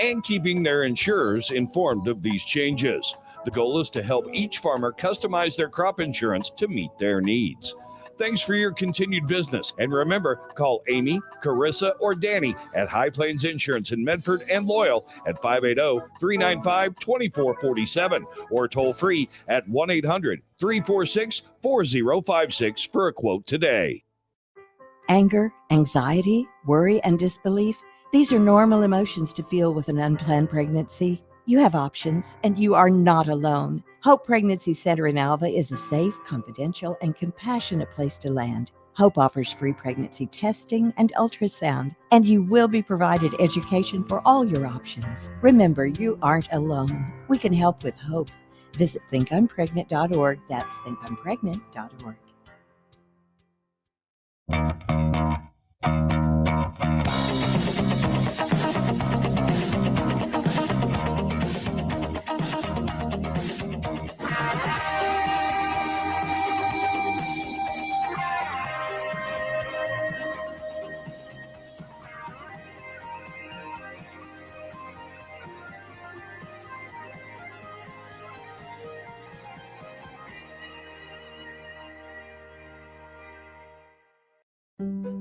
and keeping their insurers informed of these changes. The goal is to help each farmer customize their crop insurance to meet their needs. Thanks for your continued business. And remember, call Amy, Carissa, or Danny at High Plains Insurance in Medford and Loyal at 580-395-2447 or toll free at 1-800-346-4056 for a quote today. Anger, anxiety, worry, and disbelief, these are normal emotions to feel with an unplanned pregnancy. You have options, and you are not alone. Hope Pregnancy Center in Alva is a safe, confidential, and compassionate place to land. Hope offers free pregnancy testing and ultrasound, and you will be provided education for all your options. Remember, you aren't alone. We can help with hope. Visit thinkimpregnant.org. That's thinkimpregnant.org.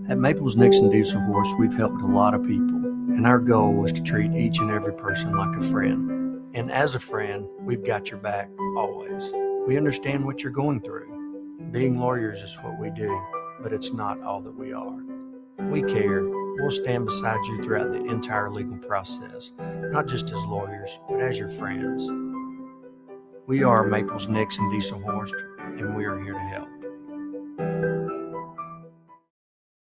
At Maples Nixon Diesel Horse, we've helped a lot of people, and our goal was to treat each and every person like a friend. And as a friend, we've got your back always. We understand what you're going through. Being lawyers is what we do, but it's not all that we are. We care. We'll stand beside you throughout the entire legal process, not just as lawyers, but as your friends. We are Maples Nixon Diesel Horse, and we are here to help.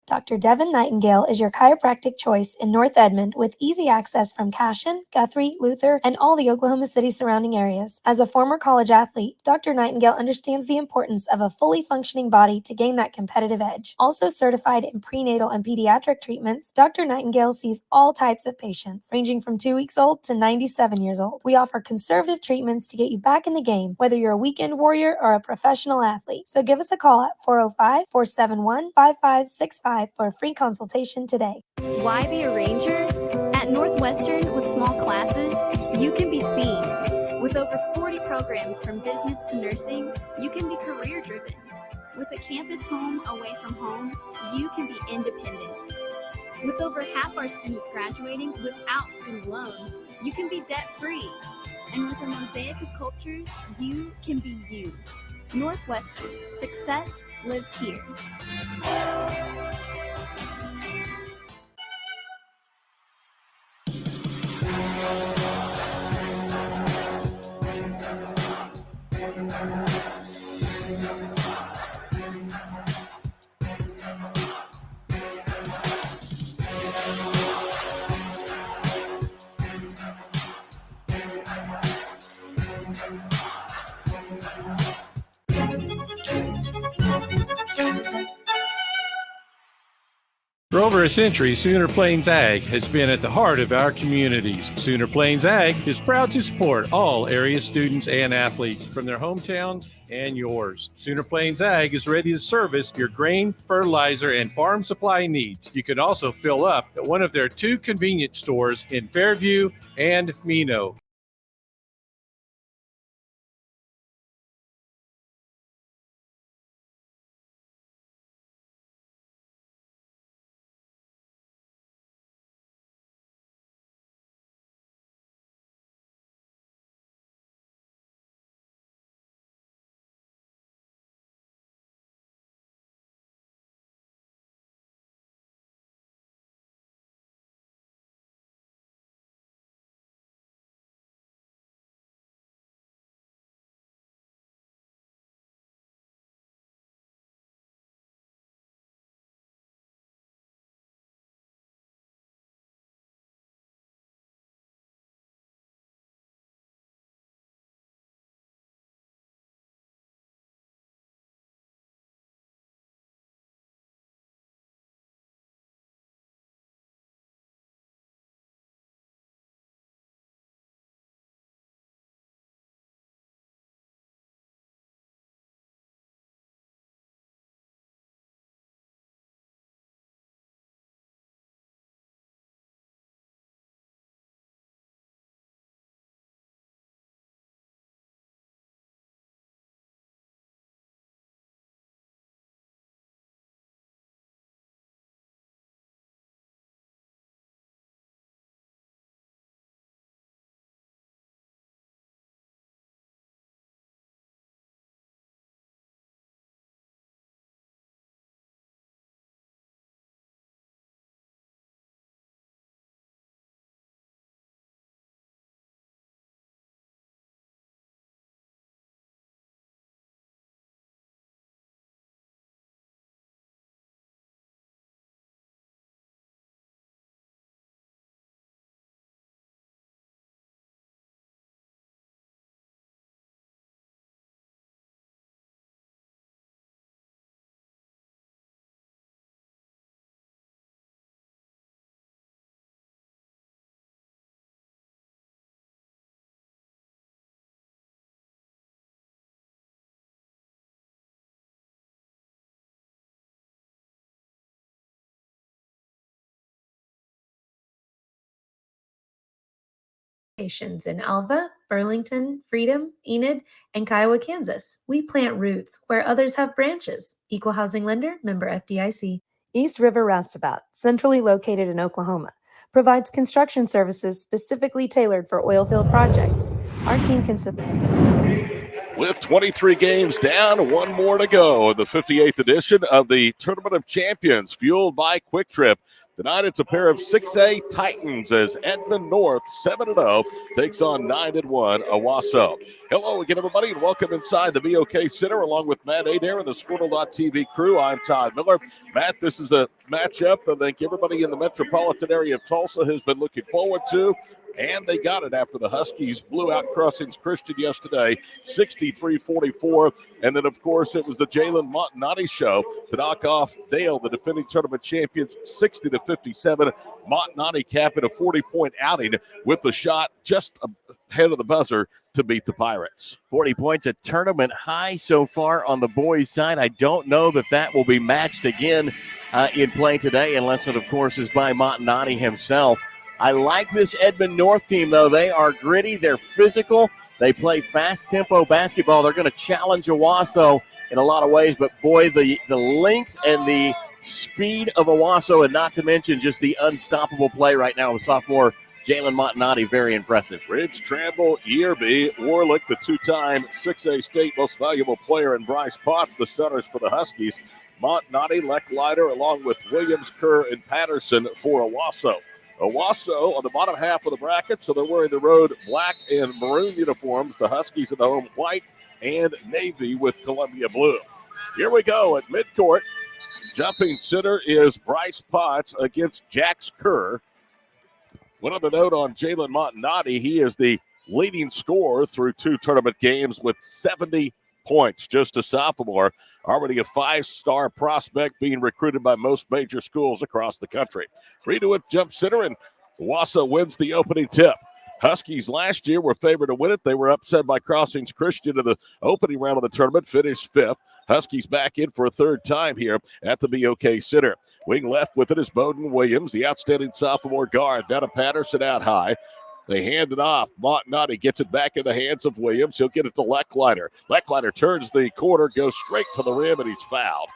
Dr. Devin Nightingale is your chiropractic choice in North Edmond with easy access from Cashion, Guthrie, Luther, and all the Oklahoma City surrounding areas. As a former college athlete, Dr. Nightingale understands the importance of a fully functioning body to gain that competitive edge. Also certified in prenatal and pediatric treatments, Dr. Nightingale sees all types of patients, ranging from 2 weeks old to 97 years old. We offer conservative treatments to get you back in the game, whether you're a weekend warrior or a professional athlete. So give us a call at 405-471-5565 for a free consultation today. Why be a ranger? At Northwestern, with small classes, you can be seen. With over 40 programs from business to nursing, you can be career-driven. With a campus home away from home, you can be independent. With over half our students graduating without student loans, you can be debt-free. And with a mosaic of cultures, you can be you. Northwestern, success lives here. For over a century, Sooner Plains Ag has been at the heart of our communities. Sooner Plains Ag is proud to support all area students and athletes from their hometowns and yours. Sooner Plains Ag is ready to service your grain, fertilizer, and farm supply needs. You can also fill up at one of their 2 convenience stores in Fairview and Mino. locations in Alva, Burlington, Freedom, Enid, and Kiowa, Kansas. We plant roots where others have branches. Equal housing lender, member FDIC. East River Roustabout, centrally located in Oklahoma, provides construction services specifically tailored for oilfield projects. Our team consists with 23 games down, one more to go in the 58th edition of the Tournament of Champions, fueled by Quick Trip. Tonight it's a pair of 6A Titans as Edmond North, 7-0, takes on 9-1 Owasso. Hello again, everybody, and welcome inside the BOK Center along with Matt Adair and the Squirtle.tv crew. I'm Todd Miller. Matt, this is a matchup I think everybody in the metropolitan area of Tulsa has been looking forward to. And they got it after the Huskies blew out Crossings Christian yesterday, 63-44. And then, of course, it was the Jalen Montanati show to knock off Dale, the defending tournament champions, 60-57. Montanati capping a 40-point outing with the shot just ahead of the buzzer to beat the Pirates. 40 points, a tournament high so far on the boys' side. I don't know that will be matched again in play today, unless it, of course, is by Montanati himself. I like this Edmond North team, though. They are gritty. They're physical. They play fast-tempo basketball. They're going to challenge Owasso in a lot of ways. But, boy, the length and the speed of Owasso, and not to mention just the unstoppable play right now with sophomore Jalen Montanati, very impressive. Ridge, Tramble, Yearby, Warlick, the two-time 6A State Most Valuable Player, and Bryce Potts, the starters for the Huskies. Montanati, Lecklider, along with Williams, Kerr, and Patterson for Owasso. Owasso on the bottom half of the bracket, so they're wearing the road black and maroon uniforms. The Huskies at the home white and navy with Columbia blue. Here we go at midcourt. Jumping center is Bryce Potts against Jax Kerr. One other note on Jalen Montanati, he is the leading scorer through 2 tournament games with 70 points. Just a sophomore, already a 5-star prospect being recruited by most major schools across the country. Redo it, jump center, and Owasso wins the opening tip. Huskies last year were favored to win it. They were upset by Crossings Christian in the opening round of the tournament, finished 5th. Huskies back in for a 3rd time here at the BOK Center. Wing left with it is Bowden Williams, the outstanding sophomore guard. Down to Patterson out high. They hand it off. Montanati gets it back in the hands of Williams. He'll get it to Lecklider. Lecklider turns the corner, goes straight to the rim, and he's fouled.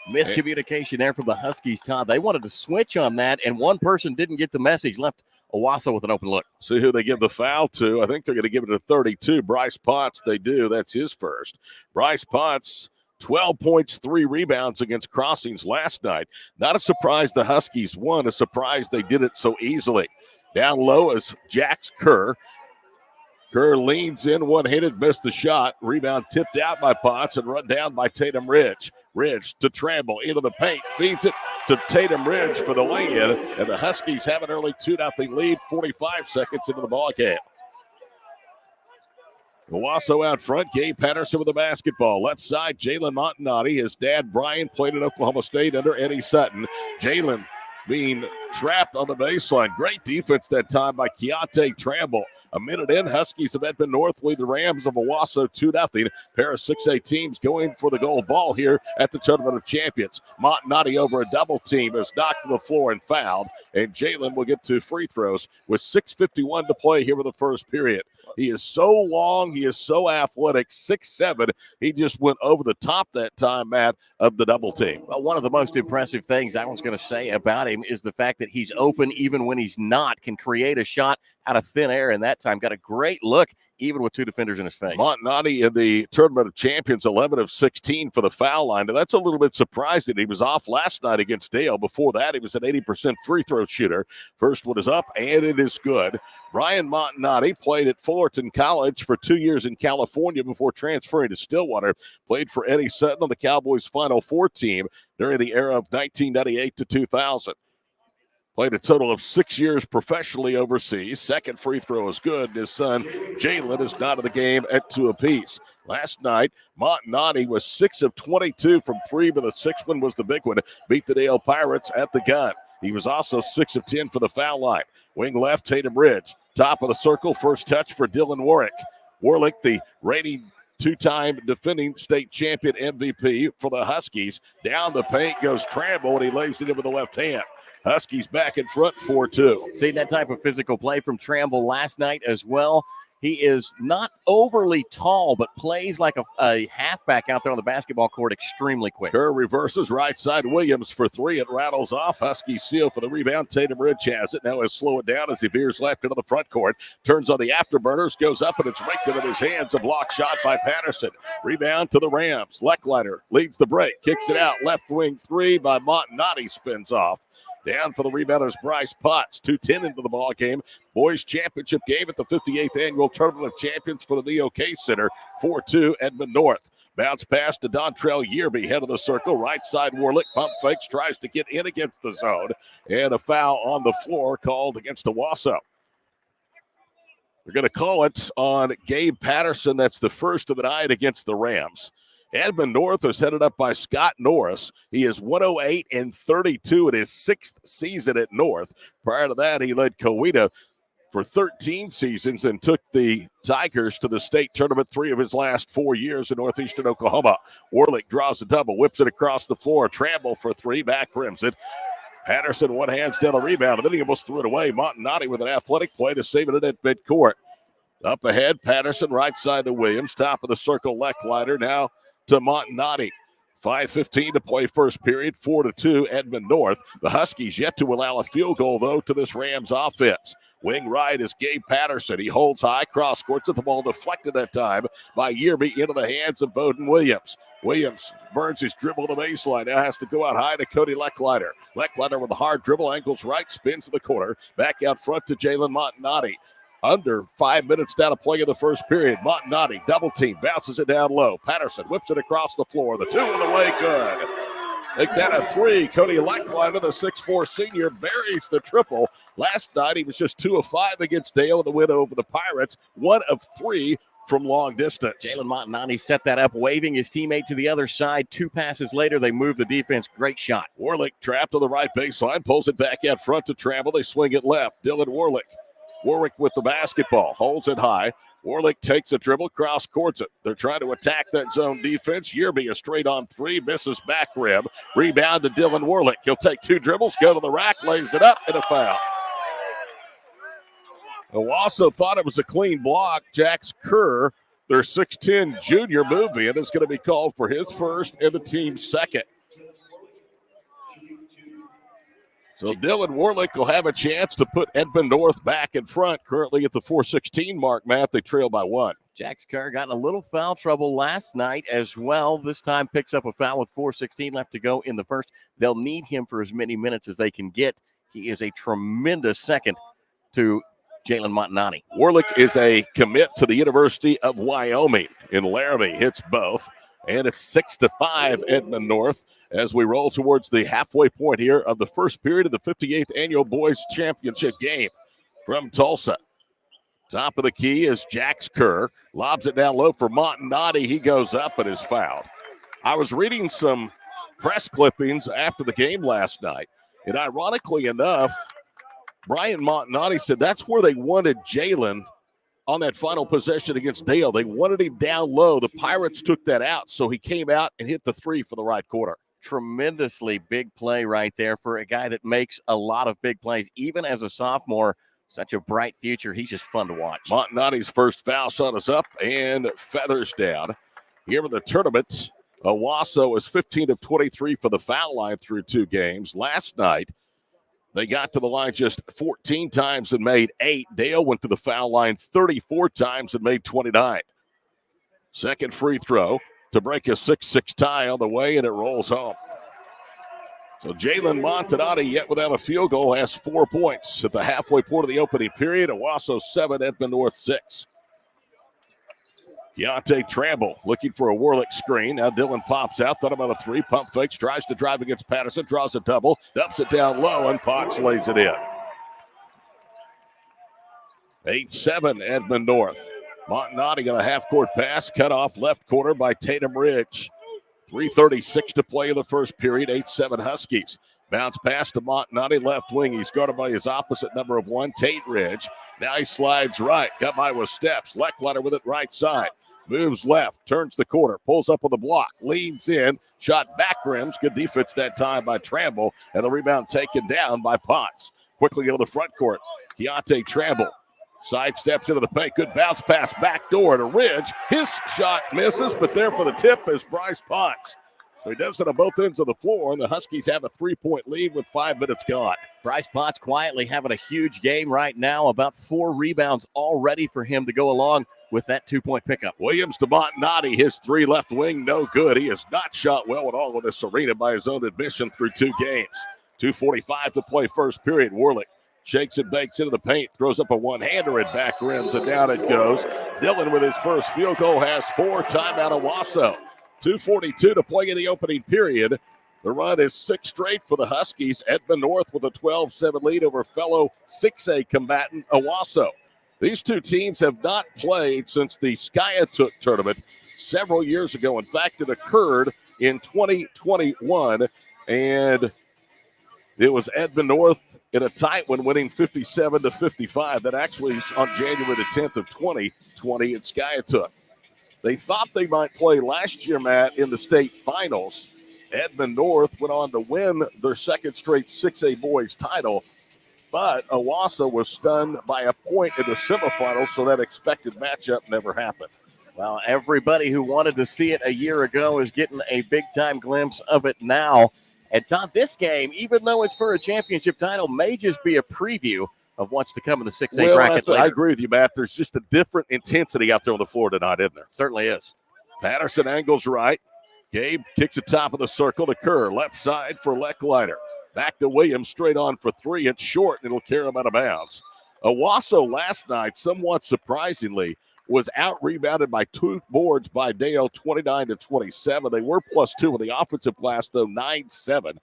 Miscommunication there from the Huskies, Todd. They wanted to switch on that, and one person didn't get the message, left Owasso with an open look. See who they give the foul to. I think they're going to give it to 32. Bryce Potts, they do. That's his first. Bryce Potts, 12 points, 3 rebounds against Crossings last night. Not a surprise the Huskies won. A surprise they did it so easily. Down low is Jax Kerr. Kerr leans in one-handed, missed the shot. Rebound tipped out by Potts and run down by Tatum Ridge. Ridge to Tramble into the paint. Feeds it to Tatum Ridge for the lay-in. And the Huskies have an early 2-0 lead, 45 seconds into the ballgame. Owasso out front. Gabe Patterson with the basketball. Left side, Jalen Montanati. His dad, Brian, played at Oklahoma State under Eddie Sutton. Jalen being trapped on the baseline. Great defense that time by Keontae Tramble. A minute in, Huskies of Edmond North lead the Rams of Owasso 2-0. Pair of 6A teams going for the gold ball here at the Tournament of Champions. Montanati over a double team is knocked to the floor and fouled. And Jalen will get 2 free throws with 6:51 to play here in the first period. He is so long. He is so athletic, 6'7". He just went over the top that time, Matt, of the double team. Well, one of the most impressive things I was going to say about him is the fact that he's open even when he's not, can create a shot out of thin air, and that time got a great look even with 2 defenders in his face. Montanati in the Tournament of Champions, 11 of 16 for the foul line. And that's a little bit surprising. He was off last night against Dale. Before that, he was an 80% free throw shooter. First one is up, and it is good. Ryan Montanati played at Fullerton College for 2 years in California before transferring to Stillwater. Played for Eddie Sutton on the Cowboys' Final Four team during the era of 1998 to 2000. Played a total of 6 years professionally overseas. Second free throw is good. His son, Jalen, is not in the game at 2 apiece. Last night, Montanati was 6 of 22 from 3, but the 6th one was the big one. Beat the Dale Pirates at the gun. He was also 6 of 10 for the foul line. Wing left, Tatum Ridge. Top of the circle, first touch for Dylan Warwick. Warwick, the reigning 2-time defending state champion MVP for the Huskies. Down the paint goes Tramble, and he lays it in with the left hand. Huskies back in front 4-2. See that type of physical play from Tramble last night as well. He is not overly tall, but plays like a halfback out there on the basketball court extremely quick. Kerr reverses right side. Williams for three. It rattles off. Huskies seal for the rebound. Tatum Ridge has it. Now he'll slow it down as he veers left into the front court. Turns on the afterburners. Goes up and it's raked into his hands. A block shot by Patterson. Rebound to the Rams. Leckliner leads the break. Kicks it out. Left wing three by Montanati. Spins off. Down for the rebounders, Bryce Potts. 2:10 into the ball game. Boys championship game at the 58th annual Tournament of Champions for the BOK Center. 4-2 Edmond North. Bounce pass to Dontrell Yearby, head of the circle. Right side, Warlick pump fakes, tries to get in against the zone. And a foul on the floor called against Owasso. They're going to call it on Gabe Patterson. That's the first of the night against the Rams. Edmond North is headed up by Scott Norris. He is 108-32 in his sixth season at North. Prior to that, he led Coweta for 13 seasons and took the Tigers to the state tournament 3 of his last 4 years in northeastern Oklahoma. Warlick draws a double, whips it across the floor. Tramble for 3, back rims it. Patterson one hands down the rebound, and then he almost threw it away. Montanati with an athletic play to save it at midcourt. Up ahead, Patterson right side to Williams. Top of the circle, Leckliner now to Montanati. 5:15 to play first period, 4-2 Edmond North. The Huskies yet to allow a field goal, though, to this Rams offense. Wing right is Gabe Patterson. He holds high, cross courts at the ball, deflected that time by Yearby into the hands of Bowden Williams. Williams burns his dribble to the baseline. Now has to go out high to Cody Leckliner. Leckliner with a hard dribble, ankles right, spins to the corner. Back out front to Jalen Montanati. Under 5 minutes down to play in the first period. Montanati, double team, bounces it down low. Patterson whips it across the floor. The 2 in the way, good. Make that a 3. Cody Leckliner, the 6'4 senior, buries the triple. Last night, he was just 2 of 5 against Dale in the win over the Pirates. 1 of 3 from long distance. Jalen Montanati set that up, waving his teammate to the other side. 2 passes later, they move the defense. Great shot. Warlick trapped to the right baseline, pulls it back out front to Tramble. They swing it left. Dylan Warlick. Warwick with the basketball, holds it high. Warlick takes a dribble, cross courts it. They're trying to attack that zone defense. Yearby a straight on 3, misses back rim. Rebound to Dylan Warlick. He'll take 2 dribbles, go to the rack, lays it up, and a foul. Owasso thought it was a clean block. Jax Kerr, their 6'10 junior, move in, is going to be called for his first and the team's second. So Dylan Warlick will have a chance to put Edmond North back in front. Currently at the 4:16 mark, Matt, they trail by 1. Jax Kerr got in a little foul trouble last night as well. This time picks up a foul with 4:16 left to go in the first. They'll need him for as many minutes as they can get. He is a tremendous second to Jalen Montanati. Warlick is a commit to the University of Wyoming in Laramie. Hits both. And it's 6-5 Edmond North as we roll towards the halfway point here of the first period of the 58th annual boys championship game from Tulsa. Top of the key is Jax Kerr. Lobs it down low for Montanati. He goes up and is fouled. I was reading some press clippings after the game last night, and ironically enough, Brian Montanati said that's where they wanted Jalen on that final possession against Dale. They wanted him down low. The Pirates took that out, so he came out and hit the 3 for the right corner. Tremendously big play right there for a guy that makes a lot of big plays, even as a sophomore. Such a bright future. He's just fun to watch. Montanati's first foul shot is up and feathers down. Here in the tournament, Owasso is 15 of 23 for the foul line through 2 games. Last night, they got to the line just 14 times and made 8. Dale went to the foul line 34 times and made 29. Second free throw to break a 6-6 tie on the way, and it rolls home. So Jalen Montanati, yet without a field goal, has 4 points at the halfway point of the opening period. Owasso 7, Edmond North 6. Keontae Tramble looking for a Warlick screen. Now Dylan pops out, thought about a 3, pump fakes, tries to drive against Patterson, draws a double, dumps it down low, and Potts lays it in. 8-7 Edmond North. Montanati got a half-court pass, cut off left corner by Tatum Ridge. 3:36 to play in the first period, 8-7 Huskies. Bounce pass to Montanati, left wing. He's guarded by his opposite number of 1, Tate Ridge. Now he slides right, got by with steps. Leckliner with it right side. Moves left, turns the corner, pulls up on the block, leans in, shot back rims. Good defense that time by Tramble, and the rebound taken down by Potts. Quickly into the front court. Keontae Tramble sidesteps into the paint. Good bounce pass back door to Ridge. His shot misses, but there for the tip is Bryce Potts. So he does it on both ends of the floor, and the Huskies have a 3-point lead with 5 minutes gone. Bryce Potts quietly having a huge game right now. About 4 rebounds already for him to go along with that 2-point pickup. Williams to Montanati, his 3 left wing, no good. He has not shot well at all in this arena by his own admission through 2 games. 2:45 to play first period. Warlick shakes and bakes into the paint, throws up a one-hander at back rims, and down it goes. Dillon with his first field goal has 4. Timeout Owasso. 2:42 to play in the opening period. The run is 6 straight for the Huskies. Edmond North with a 12-7 lead over fellow 6A combatant Owasso. These two teams have not played since the Skiatook tournament several years ago. In fact, it occurred in 2021, and it was Edmond North in a tight one, winning 57-55. That actually is on January the 10th of 2020 at Skiatook. They thought they might play last year, Matt, in the state finals. Edmond North went on to win their second straight 6A boys title, but Owasso was stunned by a point in the semifinals, so that expected matchup never happened. Well, everybody who wanted to see it a year ago is getting a big-time glimpse of it now. And Todd, this game, even though it's for a championship title, may just be a preview of what's to come in the 6A bracket later. I agree with you, Matt. There's just a different intensity out there on the floor tonight, isn't there? Certainly is. Patterson angles right. Gabe kicks the top of the circle to Kerr. Left side for Lecklider. Back to Williams, straight on for 3. It's short, and it'll carry him out of bounds. Owasso last night, somewhat surprisingly, was out-rebounded by 2 boards by Dale, 29-27. They were +2 with the offensive glass, though, 9-7.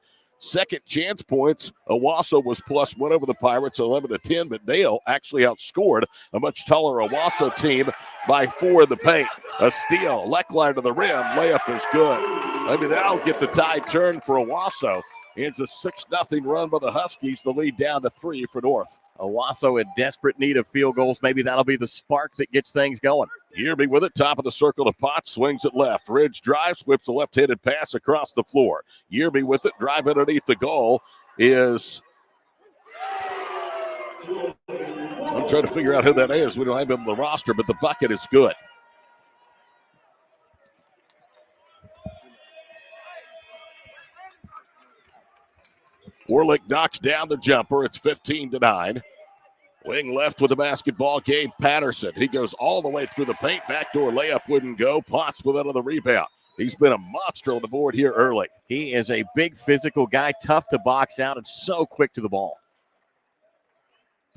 Second chance points, Owasso was +1 over the Pirates, 11-10, but Dale actually outscored a much taller Owasso team by 4 in the paint. A steal, Leckline to the rim, layup is good. Maybe that'll get the tide turned for Owasso. It's a 6-0 run by the Huskies, the lead down to 3 for North. Owasso in desperate need of field goals. Maybe that'll be the spark that gets things going. Yearby with it, top of the circle to Potts, swings it left. Ridge drives, whips a left-handed pass across the floor. Yearby with it, drive underneath the goal is... I'm trying to figure out who that is. We don't have him on the roster, but the bucket is good. Warlick knocks down the jumper. It's 15-9. Wing left with the basketball, Gabe Patterson. He goes all the way through the paint. Backdoor layup wouldn't go. Potts with another rebound. He's been a monster on the board here early. He is a big physical guy, tough to box out, and so quick to the ball.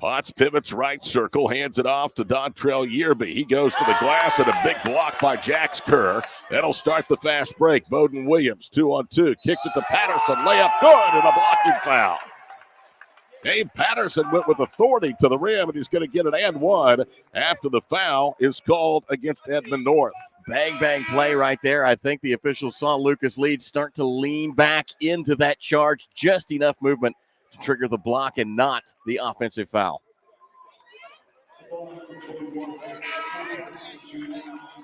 Potts pivots right circle, hands it off to Dontrell Yearby. He goes to the glass and a big block by Jax Kerr. That'll start the fast break. Bowden Williams, 2-on-2, kicks it to Patterson. Layup good and a blocking foul. Gabe Patterson went with authority to the rim, and he's going to get an and one after the foul is called against Edmond North. Bang, bang play right there. I think the officials saw Lucas Lead start to lean back into that charge. Just enough movement to trigger the block and not the offensive foul.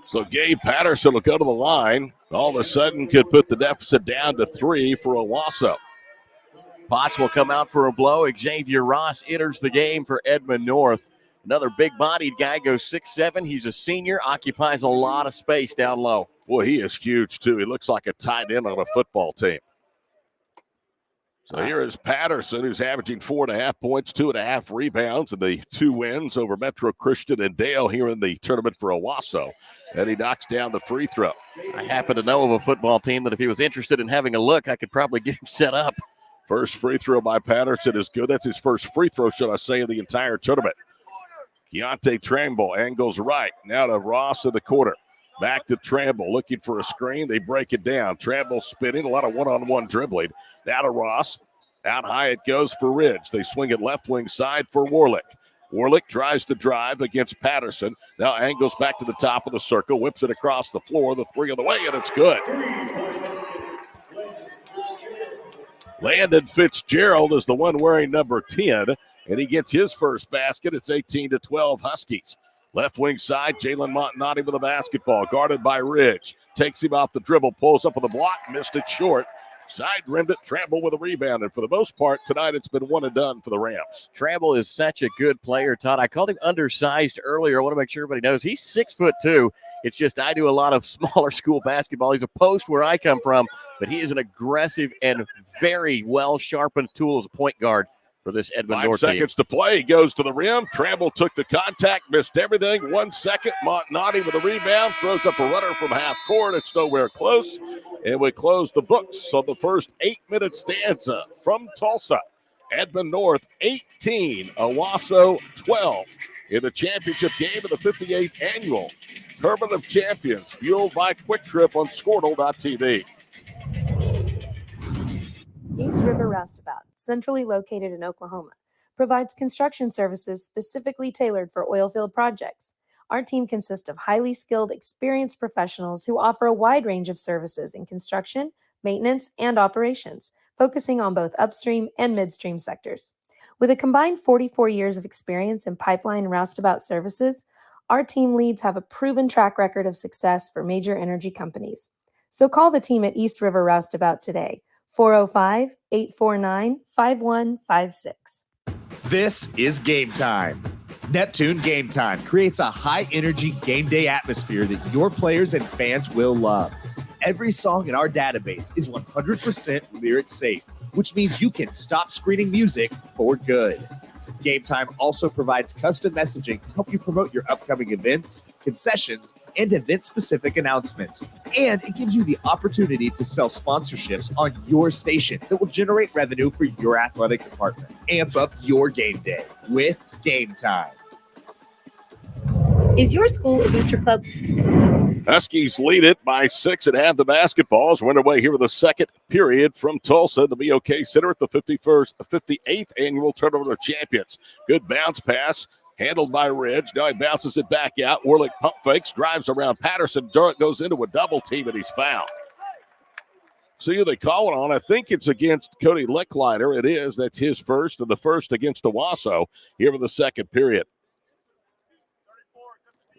So Gabe Patterson will go to the line. All of a sudden could put the deficit down to 3 for Owasso. Potts will come out for a blow. Xavier Ross enters the game for Edmond North. Another big-bodied guy, goes 6'7". He's a senior, occupies a lot of space down low. Boy, he is huge, too. He looks like a tight end on a football team. So here is Patterson, who's averaging 4.5 points, 2.5 rebounds, and the 2 wins over Metro Christian and Dale here in the tournament for Owasso. And he knocks down the free throw. I happen to know of a football team that if he was interested in having a look, I could probably get him set up. First free throw by Patterson is good. That's his first free throw, should I say, in the entire tournament. Keontae Tramble angles right. Now to Ross in the corner. Back to Tramble, looking for a screen. They break it down. Tramble spinning, a lot of one-on-one dribbling. Now to Ross. Out high it goes for Ridge. They swing it left wing side for Warlick. Warlick tries to drive against Patterson. Now angles back to the top of the circle, whips it across the floor. The 3 on the way, and it's good. Landon Fitzgerald is the one wearing number 10, and he gets his first basket. It's 18-12 Huskies. Left wing side, Jalen Montanati with the basketball, guarded by Ridge. Takes him off the dribble, pulls up on the block, missed it short. Side rimmed it, Tramble with a rebound. And for the most part, tonight it's been one and done for the Rams. Tramble is such a good player, Todd. I called him undersized earlier. I want to make sure everybody knows he's 6'2". It's just I do a lot of smaller school basketball. He's a post where I come from, but he is an aggressive and very well-sharpened tool as a point guard for this Edmond North team. 5 seconds to play. He goes to the rim. Tramble took the contact, missed everything. 1 second. Montanati with a rebound. Throws up a runner from half court. It's nowhere close. And we close the books on the first 8-minute stanza from Tulsa. Edmond North 18, Owasso 12 in the championship game of the 58th annual Tournament of Champions, fueled by Quick Trip on Squirtle.tv. East River Roustabout, centrally located in Oklahoma, provides construction services specifically tailored for oilfield projects. Our team consists of highly skilled, experienced professionals who offer a wide range of services in construction, maintenance, and operations, focusing on both upstream and midstream sectors. With a combined 44 years of experience in pipeline and roustabout services, our team leads have a proven track record of success for major energy companies. So call the team at East River Roustabout today, 405-849-5156. This is Game Time. Neptune Game Time creates a high-energy game day atmosphere that your players and fans will love. Every song in our database is 100% lyric safe, which means you can stop screening music for good. Game Time also provides custom messaging to help you promote your upcoming events, concessions, and event-specific announcements. And it gives you the opportunity to sell sponsorships on your station that will generate revenue for your athletic department. Amp up your game day with Game Time. Is your school a booster club? Huskies lead it by 6 and have the basketballs. We're underway here with the second period from Tulsa, the BOK Center at the 58th annual Tournament of Champions. Good bounce pass handled by Ridge. Now he bounces it back out. Warlick pump fakes, drives around Patterson. Durant goes into a double team and he's fouled. So who they call it on? I think it's against Cody Leckliner. It is. That's his first, and the first against Owasso here in the second period.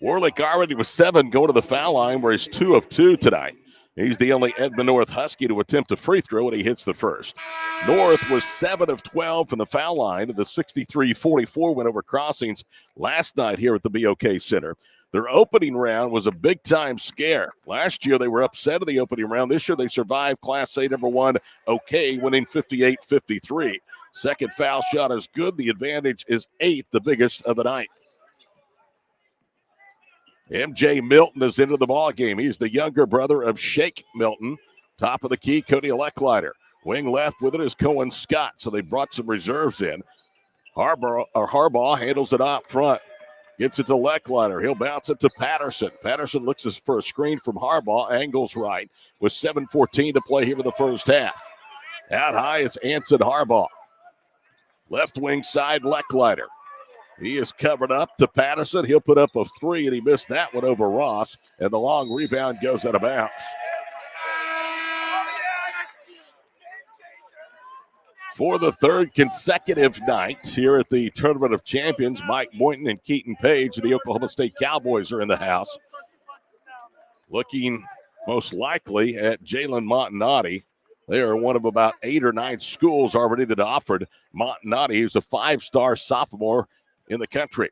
Warlick already was 7 going to the foul line, where he's 2 of 2 tonight. He's the only Edmond North Husky to attempt a free throw, and he hits the first. North was 7 of 12 from the foul line of the 63-44 win over Crossings last night here at the BOK Center. Their opening round was a big-time scare. Last year, they were upset in the opening round. This year, they survived Class A number 1 OK, winning 58-53. Second foul shot is good. The advantage is 8, the biggest of the night. MJ Milton is into the ball game. He's the younger brother of Shake Milton. Top of the key, Cody Leckliner. Wing left with it is Cohen Scott, so they brought some reserves in. Harbaugh handles it up front. Gets it to Leckliner. He'll bounce it to Patterson. Patterson looks for a screen from Harbaugh. Angles right with 7:14 to play here in the first half. Out high is Anson Harbaugh. Left wing side, Leckliner. He is covered up to Patterson. He'll put up a 3, and he missed that one over Ross. And the long rebound goes out of bounds. For the third consecutive night here at the Tournament of Champions, Mike Boynton and Keaton Page of the Oklahoma State Cowboys are in the house. Looking most likely at Jalen Montanati. They are one of about 8 or 9 schools already that offered Montanati, who's a 5-star sophomore in the country.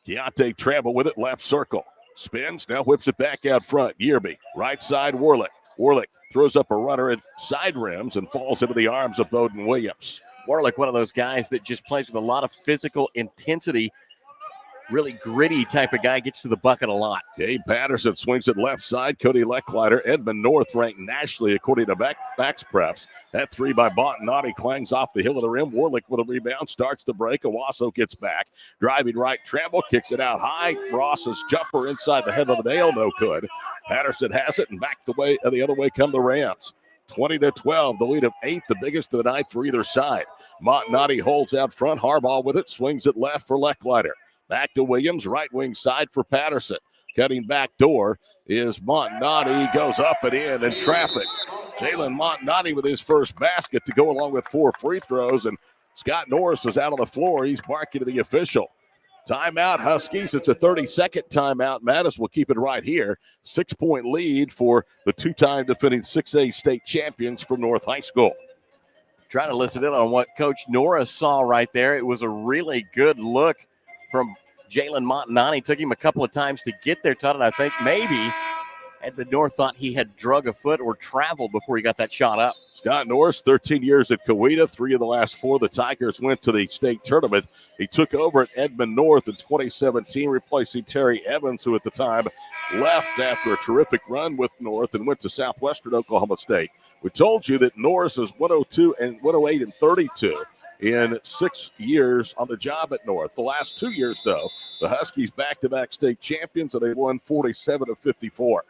Keontae Tramble with it, left circle. Spins, now whips it back out front. Yearby, right side, Warlick. Warlick throws up a runner at side rims and falls into the arms of Bowden Williams. Warlick, one of those guys that just plays with a lot of physical intensity, really gritty type of guy, gets to the bucket a lot. Gabe Patterson swings it left side. Cody Leckliner, Edmond North ranked nationally according to backs preps. That 3 by Montanati clangs off the hill of the rim. Warlick with a rebound, starts the break. Owasso gets back. Driving right, Tramble kicks it out high. Ross's jumper inside the head of the nail, no good. Patterson has it, and back the other way come the Rams. 20-12, the lead of 8, the biggest of the night for either side. Montanati holds out front. Harbaugh with it, swings it left for Leckliner. Back to Williams, right wing side for Patterson. Cutting back door is Montanati. He goes up and in traffic. Jalen Montanati with his first basket to go along with 4 free throws. And Scott Norris is out on the floor. He's barking to the official. Timeout, Huskies. It's a 30-second timeout. Mattis will keep it right here. 6-point lead for the two-time defending 6A state champions from North High School. Trying to listen in on what Coach Norris saw right there. It was a really good look from Jalen Montanani. Took him a couple of times to get there, Todd, and I think maybe Edmond North thought he had drug a foot or traveled before he got that shot up. Scott Norris, 13 years at Coweta. 3 of the last 4 the Tigers went to the state tournament. He took over at Edmond North in 2017, replacing Terry Evans, who at the time left after a terrific run with North and went to Southwestern Oklahoma State. We told you that Norris is 102 and 108 and 32 in 6 years on the job at North. The last 2 years, though, the Huskies back-to-back state champions, and they won 47 of 54.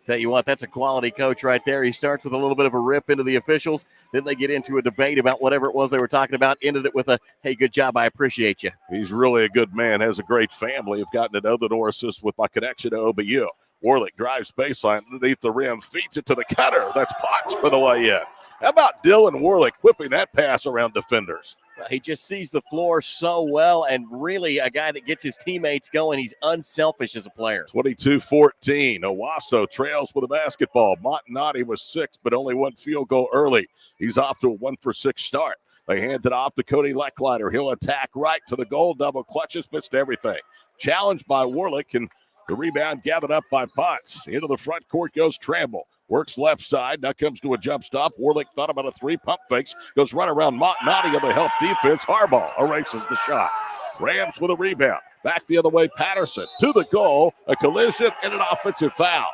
Tell you what, that's a quality coach right there. He starts with a little bit of a rip into the officials. Then they get into a debate about whatever it was they were talking about. Ended it with a, hey, good job, I appreciate you. He's really a good man, has a great family. I've gotten to know the Norrises with my connection to OBU. Warlick drives baseline underneath the rim, feeds it to the cutter. That's Potts for the way in. How about Dylan Warlick whipping that pass around defenders? Well, he just sees the floor so well, and really a guy that gets his teammates going. He's unselfish as a player. 22-14. Owasso trails with a basketball. Montanati was 6, but only 1 field goal early. He's off to a 1-for-6 start. They hand it off to Cody Lecklider. He'll attack right to the goal. Double clutches, missed everything. Challenged by Warlick, and the rebound gathered up by Potts. Into the front court goes Tramble. Works left side. Now comes to a jump stop. Warlick thought about a 3, pump fakes. Goes right around Montanati on the help defense. Harbaugh erases the shot. Rams with a rebound. Back the other way, Patterson to the goal. A collision and an offensive foul.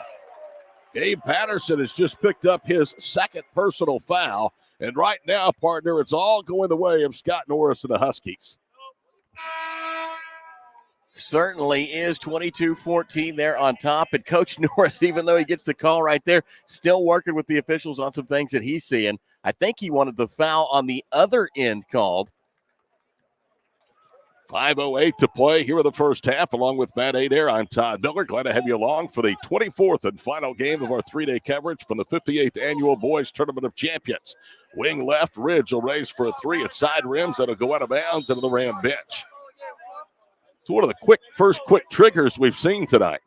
Gabe Patterson has just picked up his 2nd personal foul. And right now, partner, it's all going the way of Scott Norris and the Huskies. Certainly is. 22-14 there on top. And Coach Norris, even though he gets the call right there, still working with the officials on some things that he's seeing. I think he wanted the foul on the other end called. 5:08 to play here in the first half, along with Matt Adair. I'm Todd Miller. Glad to have you along for the 24th and final game of our 3-day coverage from the 58th Annual Boys Tournament of Champions. Wing left, Ridge will raise for a 3 at side rims. That'll go out of bounds into the Ram bench. It's one of the first quick triggers we've seen tonight.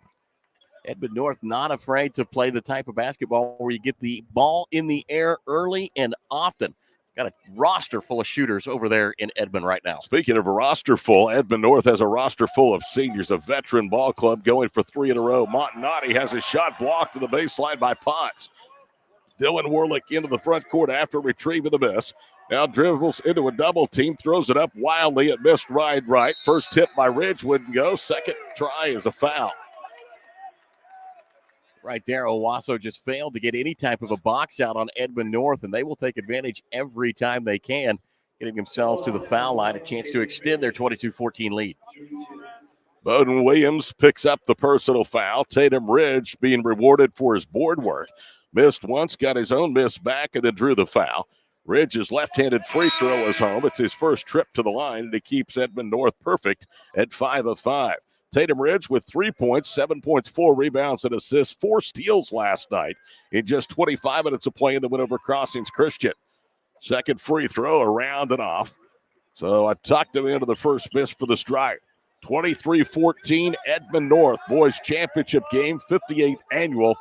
Edmond North not afraid to play the type of basketball where you get the ball in the air early and often. Got a roster full of shooters over there in Edmond right now. Speaking of a roster full, Edmond North has a roster full of seniors, a veteran ball club going for 3 in a row. Montanati has his shot blocked to the baseline by Potts. Dylan Warlick into the front court after retrieving the miss. Now dribbles into a double team, throws it up wildly. It missed right. First tip by Ridge wouldn't go. Second try is a foul. Right there, Owasso just failed to get any type of a box out on Edmond North, and they will take advantage every time they can, getting themselves to the foul line, a chance to extend their 22-14 lead. Bowden Williams picks up the personal foul. Tatum Ridge being rewarded for his board work. Missed once, got his own miss back, and then drew the foul. Ridge's left-handed free throw is home. It's his first trip to the line, and he keeps Edmond North perfect at 5 of 5. Tatum Ridge with 3 points, 7 points, 4 rebounds, and assists, 4 steals last night in just 25 minutes of play in the win over Crossings Christian. Second free throw around and off. So I tucked him into the first miss for the strike. 23-14, Edmond North Boys Championship game, 58th Annual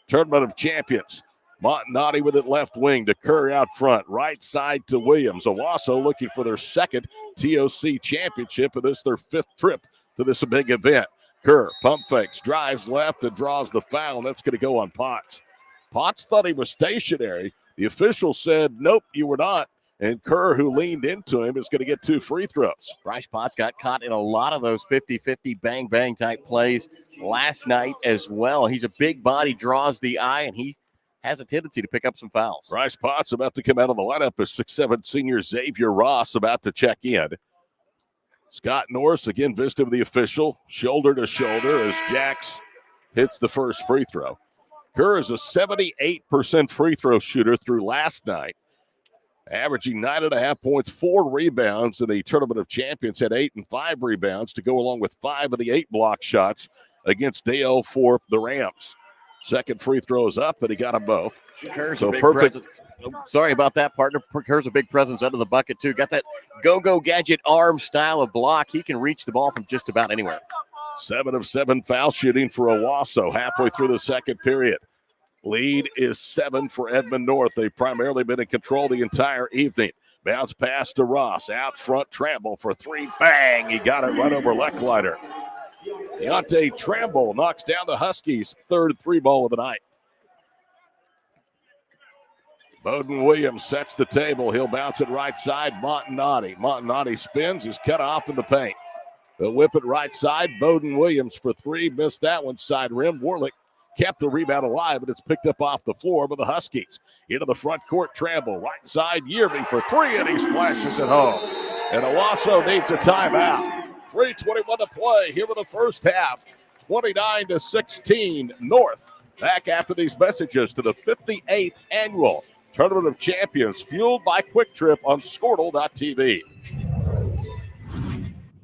Tournament of Champions. Montanati with it left wing to Kerr out front. Right side to Williams. Owasso looking for their 2nd TOC championship, and this is their 5th trip to this big event. Kerr pump fakes, drives left, and draws the foul, and that's going to go on Potts. Potts thought he was stationary. The official said, nope, you were not. And Kerr, who leaned into him, is going to get 2 free throws. Bryce Potts got caught in a lot of those 50-50 bang-bang type plays last night as well. He's a big body, draws the eye, and he has a tendency to pick up some fouls. Bryce Potts about to come out of the lineup as 6'7" senior Xavier Ross about to check in. Scott Norris again visiting the official, shoulder to shoulder as Jax hits the first free throw. Kerr is a 78% free throw shooter through last night, averaging 9.5 points, 4 rebounds in the Tournament of Champions, had 8 and 5 rebounds to go along with 5 of the 8 block shots against Dale for the Rams. Second free throw is up, but he got them both. Kerr's So a big perfect. presence. Oh, sorry about that, partner. Kerr's a big presence under the bucket, too. Got that go-go gadget arm style of block. He can reach the ball from just about anywhere. 7 of 7 foul shooting for Owasso halfway through the second period. Lead is 7 for Edmond North. They've primarily been in control the entire evening. Bounce pass to Ross. Out front, Tramble for 3. Bang! He got it right over Lecklider. Deontay Tramble knocks down the Huskies' third 3-ball of the night. Bowden Williams sets the table. He'll bounce it right side. Montanati spins. He's cut off in the paint. They'll whip it right side. Bowden Williams for 3. Missed that one. Side rim. Warlick kept the rebound alive, but it's picked up off the floor by the Huskies. Into the front court, Tramble. Right side, Yearby for 3, and he splashes it home. And Owasso needs a timeout. 3:21 to play here in the first half. 29-16 North. Back after these messages to the 58th annual Tournament of Champions, fueled by Quick Trip on Squirtle.tv.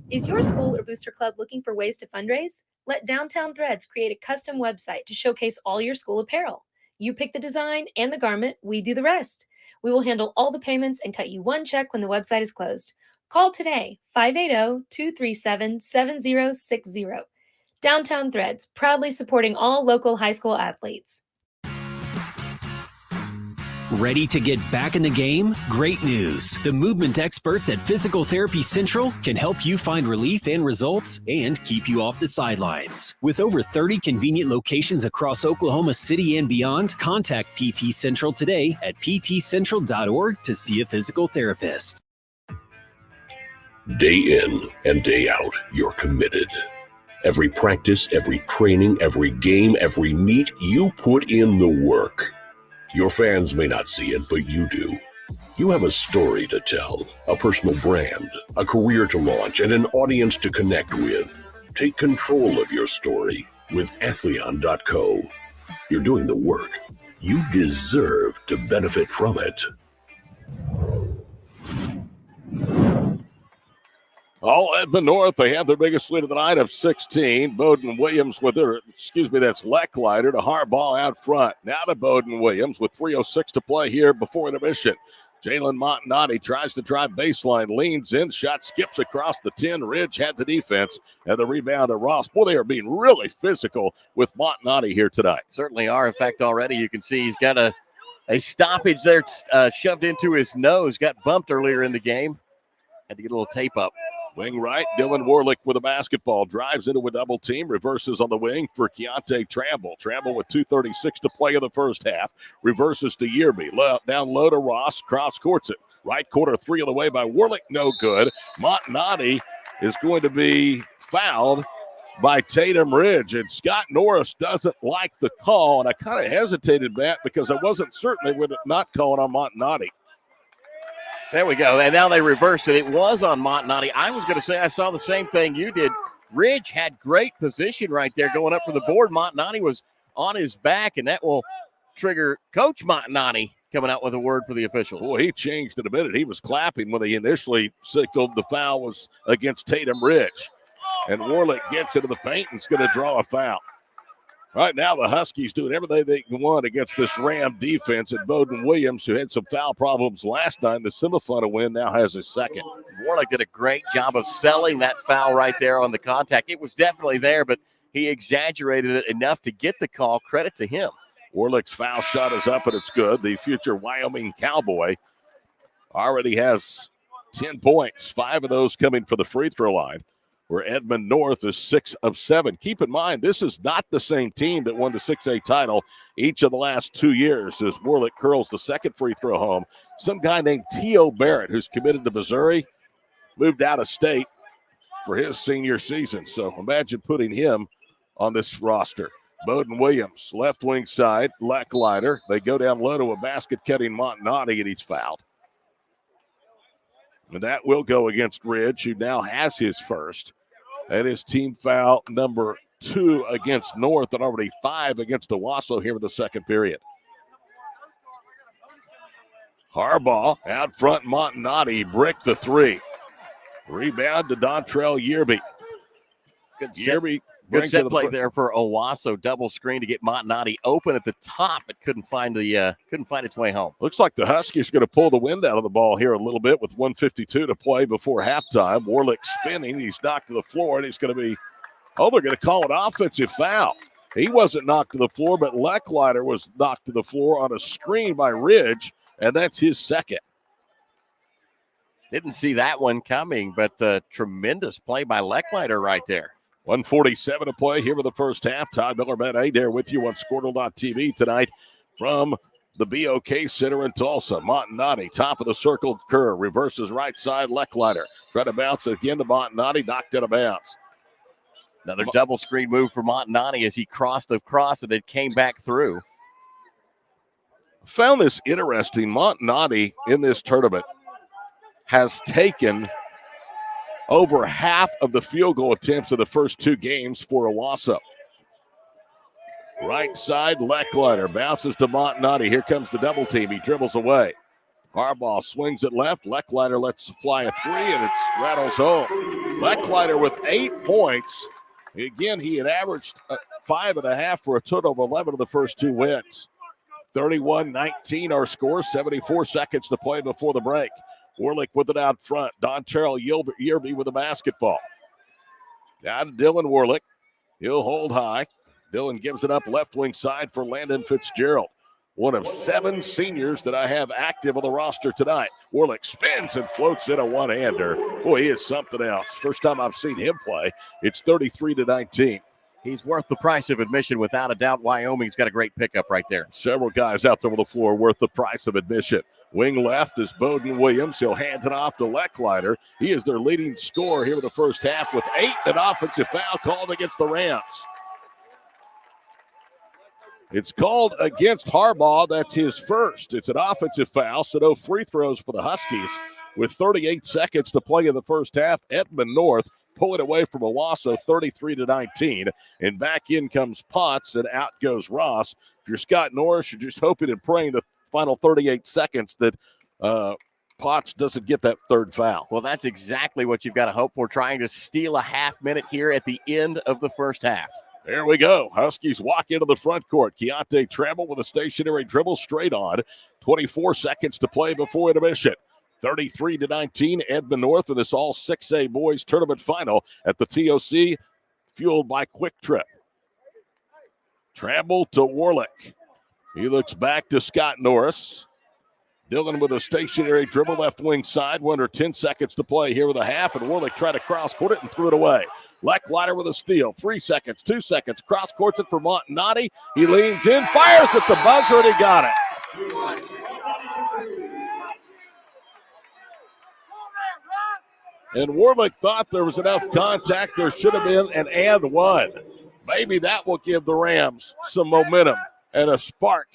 Is your school or booster club looking for ways to fundraise? Let Downtown Threads create a custom website to showcase all your school apparel. You pick the design and the garment, we do the rest. We will handle all the payments and cut you one check when the website is closed. Call today, 580-237-7060. Downtown Threads, proudly supporting all local high school athletes. Ready to get back in the game? Great news. The movement experts at Physical Therapy Central can help you find relief and results and keep you off the sidelines. With over 30 convenient locations across Oklahoma City and beyond, contact PT Central today at ptcentral.org to see a physical therapist. Day in and day out, you're committed. Every practice, every training, every game, every meet, you put in the work. Your fans may not see it, but you do. You have a story to tell, a personal brand, a career to launch, and an audience to connect with. Take control of your story with Athleon.co. You're doing the work. You deserve to benefit from it. All Edmond North, they have their biggest lead of the night of 16. Bowden Williams with their, that's Lecklider to Harbaugh out front. Now to Bowden Williams with 3:06 to play here before intermission. Jalen Montanati tries to drive baseline, leans in, shot skips across the 10. Ridge had the defense and the rebound to Ross. Boy, they are being really physical with Montanati here tonight. Certainly are. In fact, already you can see he's got a stoppage there shoved into his nose. Got bumped earlier in the game. Had to get a little tape up. Wing right, Dylan Warlick with a basketball. Drives into a double team. Reverses on the wing for Keontae Tramble. Tramble with 2:36 to play in the first half. Reverses to Yearby. Down low to Ross. Cross courts it. Right corner 3 on the way by Warlick. No good. Montanati is going to be fouled by Tatum Ridge. And Scott Norris doesn't like the call. And I kind of hesitated, Matt, because I wasn't certain they would not call it on Montanati. There we go. And now they reversed it. It was on Montanati. I was going to say I saw the same thing you did. Ridge had great position right there going up for the board. Montanati was on his back, and that will trigger Coach Montanati coming out with a word for the officials. Boy, he changed in a minute. He was clapping when he initially signaled the foul was against Tatum Ridge. And Warlick gets into the paint and is going to draw a foul. Right now, the Huskies doing everything they can want against this Ram defense. And Bowden Williams, who had some foul problems last night, the semifinal win, now has his second. Warlick did a great job of selling that foul right there on the contact. It was definitely there, but he exaggerated it enough to get the call. Credit to him. Warlick's foul shot is up, and it's good. The future Wyoming Cowboy already has 10 points, 5 of those coming for the free throw line, where Edmond North is 6 of 7. Keep in mind, this is not the same team that won the 6A title each of the last 2 years as Warlick curls the second free throw home. Some guy named T.O. Barrett, who's committed to Missouri, moved out of state for his senior season. So imagine putting him on this roster. Bowden Williams, left wing side, Lecklider. They go down low to a basket-cutting Montanati, and he's fouled. And that will go against Ridge, who now has his first. That is team foul number 2 against North and already 5 against Owasso here in the second period. Harbaugh out front, Montanati bricked the 3. Rebound to Dontrell Yearby. Good set. Yearby Good set play there for Owasso. Double screen to get Montanati open at the top, but couldn't find its way home. Looks like the Huskies going to pull the wind out of the ball here a little bit with 1:52 to play before halftime. Warlick spinning. He's knocked to the floor, and he's going to be, they're going to call an offensive foul. He wasn't knocked to the floor, but Lecklider was knocked to the floor on a screen by Ridge, and that's his second. Didn't see that one coming, but tremendous play by Lecklider right there. 1:47 to play here with the first half. Todd Miller, Matt Adair with you on Squirtle.tv tonight from the BOK Center in Tulsa. Montanati, top of the circle, Kerr reverses right side, Lecklider. Try to bounce it again to Montanati, knocked out of bounds. Another double screen move for Montanati as he crossed across and then came back through. Found this interesting. Montanati in this tournament has taken over half of the field goal attempts of the first two games for Owasso. Right side, Lecklider bounces to Montanati. Here comes the double team. He dribbles away. Harbaugh swings it left. Lecklider lets fly a three, and it rattles home. Lecklider with 8 points. Again, he had averaged 5.5 for a total of 11 of the first two wins. 31-19 our score, 74 seconds to play before the break. Warlick with it out front. Dontrell Yearby with the basketball. Down to Dylan Warlick. He'll hold high. Dylan gives it up left wing side for Landon Fitzgerald. One of 7 seniors that I have active on the roster tonight. Warlick spins and floats in a one-hander. Boy, he is something else. First time I've seen him play. It's 33-19. He's worth the price of admission without a doubt. Wyoming's got a great pickup right there. Several guys out there on the floor worth the price of admission. Wing left is Bowden Williams. He'll hand it off to Lecklider. He is their leading scorer here in the first half with 8, an offensive foul called against the Rams. It's called against Harbaugh. That's his first. It's an offensive foul, so no free throws for the Huskies. With 38 seconds to play in the first half, Edmond North pull it away from Owasso 33-19. And back in comes Potts, and out goes Ross. If you're Scott Norris, you're just hoping and praying the final 38 seconds that Potts doesn't get that third foul. Well, that's exactly what you've got to hope for, trying to steal a half minute here at the end of the first half. There we go. Huskies walk into the front court. Keontae Trammell with a stationary dribble straight on. 24 seconds to play before intermission. 33-19, Edmond North in this all 6A boys tournament final at the TOC, fueled by Quick Trip. Trammell to Warlick. He looks back to Scott Norris. Dylan with a stationary dribble left wing side. Under 10 seconds to play here with a half, and Warlick tried to cross court it and threw it away. Lecklider with a steal. 3 seconds, 2 seconds. Cross courts it for Montanati. He leans in, fires at the buzzer, and he got it. And Warlick thought there was enough contact. There should have been an and one. Maybe that will give the Rams some momentum and a spark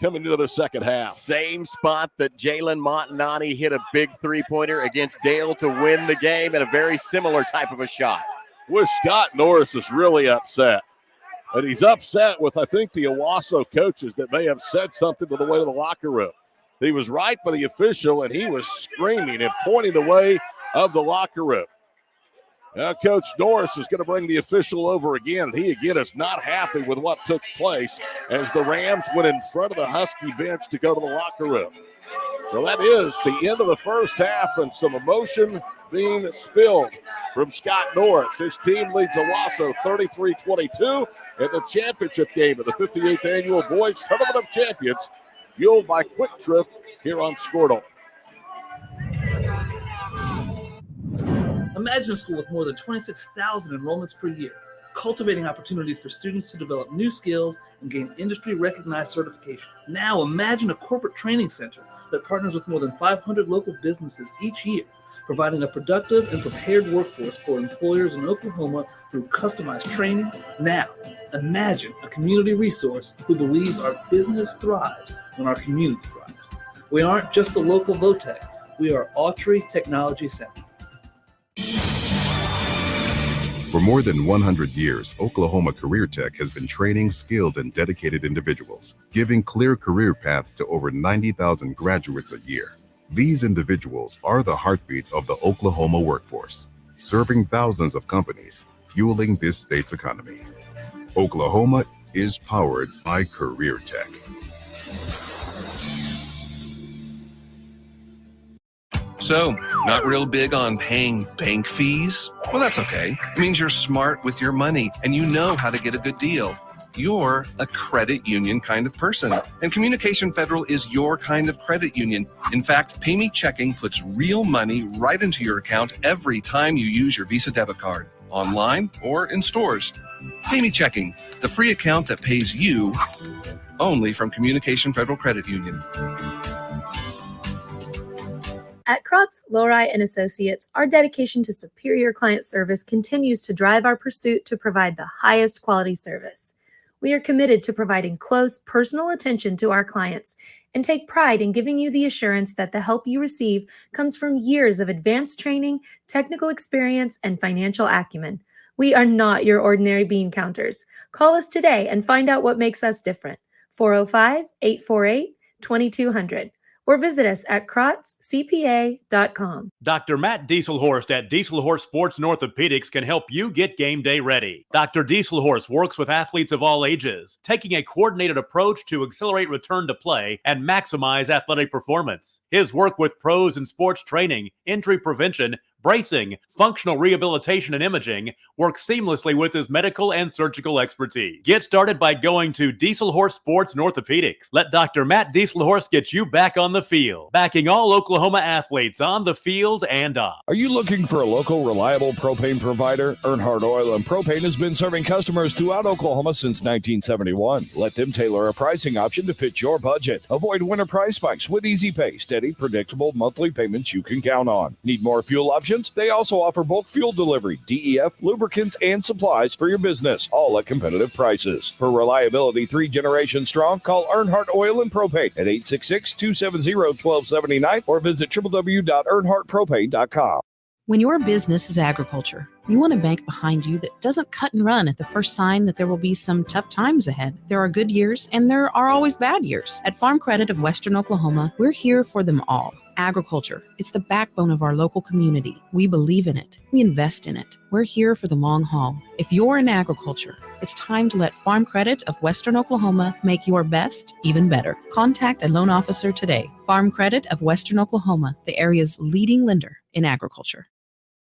coming into the second half. Same spot that Jalen Montanati hit a big three-pointer against Dale to win the game, and a very similar type of a shot. With Scott Norris is really upset. And he's upset with, I think, the Owasso coaches that may have said something to the way to the locker room. He was right by the official, and he was screaming and pointing the way of the locker room. Now Coach Norris is going to bring the official over again. He again is not happy with what took place as the Rams went in front of the Husky bench to go to the locker room. So that is the end of the first half, and some emotion being spilled from Scott Norris. His team leads Owasso 33-22 in the championship game of the 58th Annual Boys Tournament of Champions, fueled by Quick Trip here on Squirtle. Imagine a school with more than 26,000 enrollments per year, cultivating opportunities for students to develop new skills and gain industry-recognized certification. Now imagine a corporate training center that partners with more than 500 local businesses each year, providing a productive and prepared workforce for employers in Oklahoma through customized training. Now, imagine a community resource who believes our business thrives when our community thrives. We aren't just the local VOTEC. We are Autry Technology Center. For more than 100 years, Oklahoma Career Tech has been training skilled and dedicated individuals, giving clear career paths to over 90,000 graduates a year. These individuals are the heartbeat of the Oklahoma workforce, serving thousands of companies, fueling this state's economy. Oklahoma is powered by Career Tech. So, not real big on paying bank fees? Well, that's okay. It means you're smart with your money and you know how to get a good deal. You're a credit union kind of person, and Communication Federal is your kind of credit union. In fact, Pay Me Checking puts real money right into your account every time you use your Visa debit card, online or in stores. Pay Me Checking, the free account that pays you, only from Communication Federal Credit Union. At Krotz, Lori & Associates, our dedication to superior client service continues to drive our pursuit to provide the highest quality service. We are committed to providing close, personal attention to our clients and take pride in giving you the assurance that the help you receive comes from years of advanced training, technical experience, and financial acumen. We are not your ordinary bean counters. Call us today and find out what makes us different. 405-848-2200. Or visit us at krotzcpa.com. Dr. Matt Dieselhorst at Dieselhorst Sports and Orthopedics can help you get game day ready. Dr. Dieselhorst works with athletes of all ages, taking a coordinated approach to accelerate return to play and maximize athletic performance. His work with pros in sports training, injury prevention, bracing, functional rehabilitation, and imaging works seamlessly with his medical and surgical expertise. Get started by going to Dieselhorst Sports and Orthopedics. Let Dr. Matt Dieselhorst get you back on the field, backing all Oklahoma athletes on the field and off. Are you looking for a local, reliable propane provider? Earnhardt Oil and Propane has been serving customers throughout Oklahoma since 1971. Let them tailor a pricing option to fit your budget. Avoid winter price spikes with easy pay, steady, predictable monthly payments you can count on. Need more fuel options? They also offer bulk fuel delivery, DEF, lubricants, and supplies for your business, all at competitive prices. For reliability 3 generations strong, call Earnhardt Oil and Propane at 866-270-1279 or visit www.earnhardtpropane.com. When your business is agriculture, you want a bank behind you that doesn't cut and run at the first sign that there will be some tough times ahead. There are good years and there are always bad years. At Farm Credit of Western Oklahoma, we're here for them all. Agriculture, it's the backbone of our local community. We believe in it. We invest in it. We're here for the long haul. If you're in agriculture, it's time to let Farm Credit of Western Oklahoma make your best even better. Contact a loan officer today. Farm Credit of Western Oklahoma, the area's leading lender in agriculture.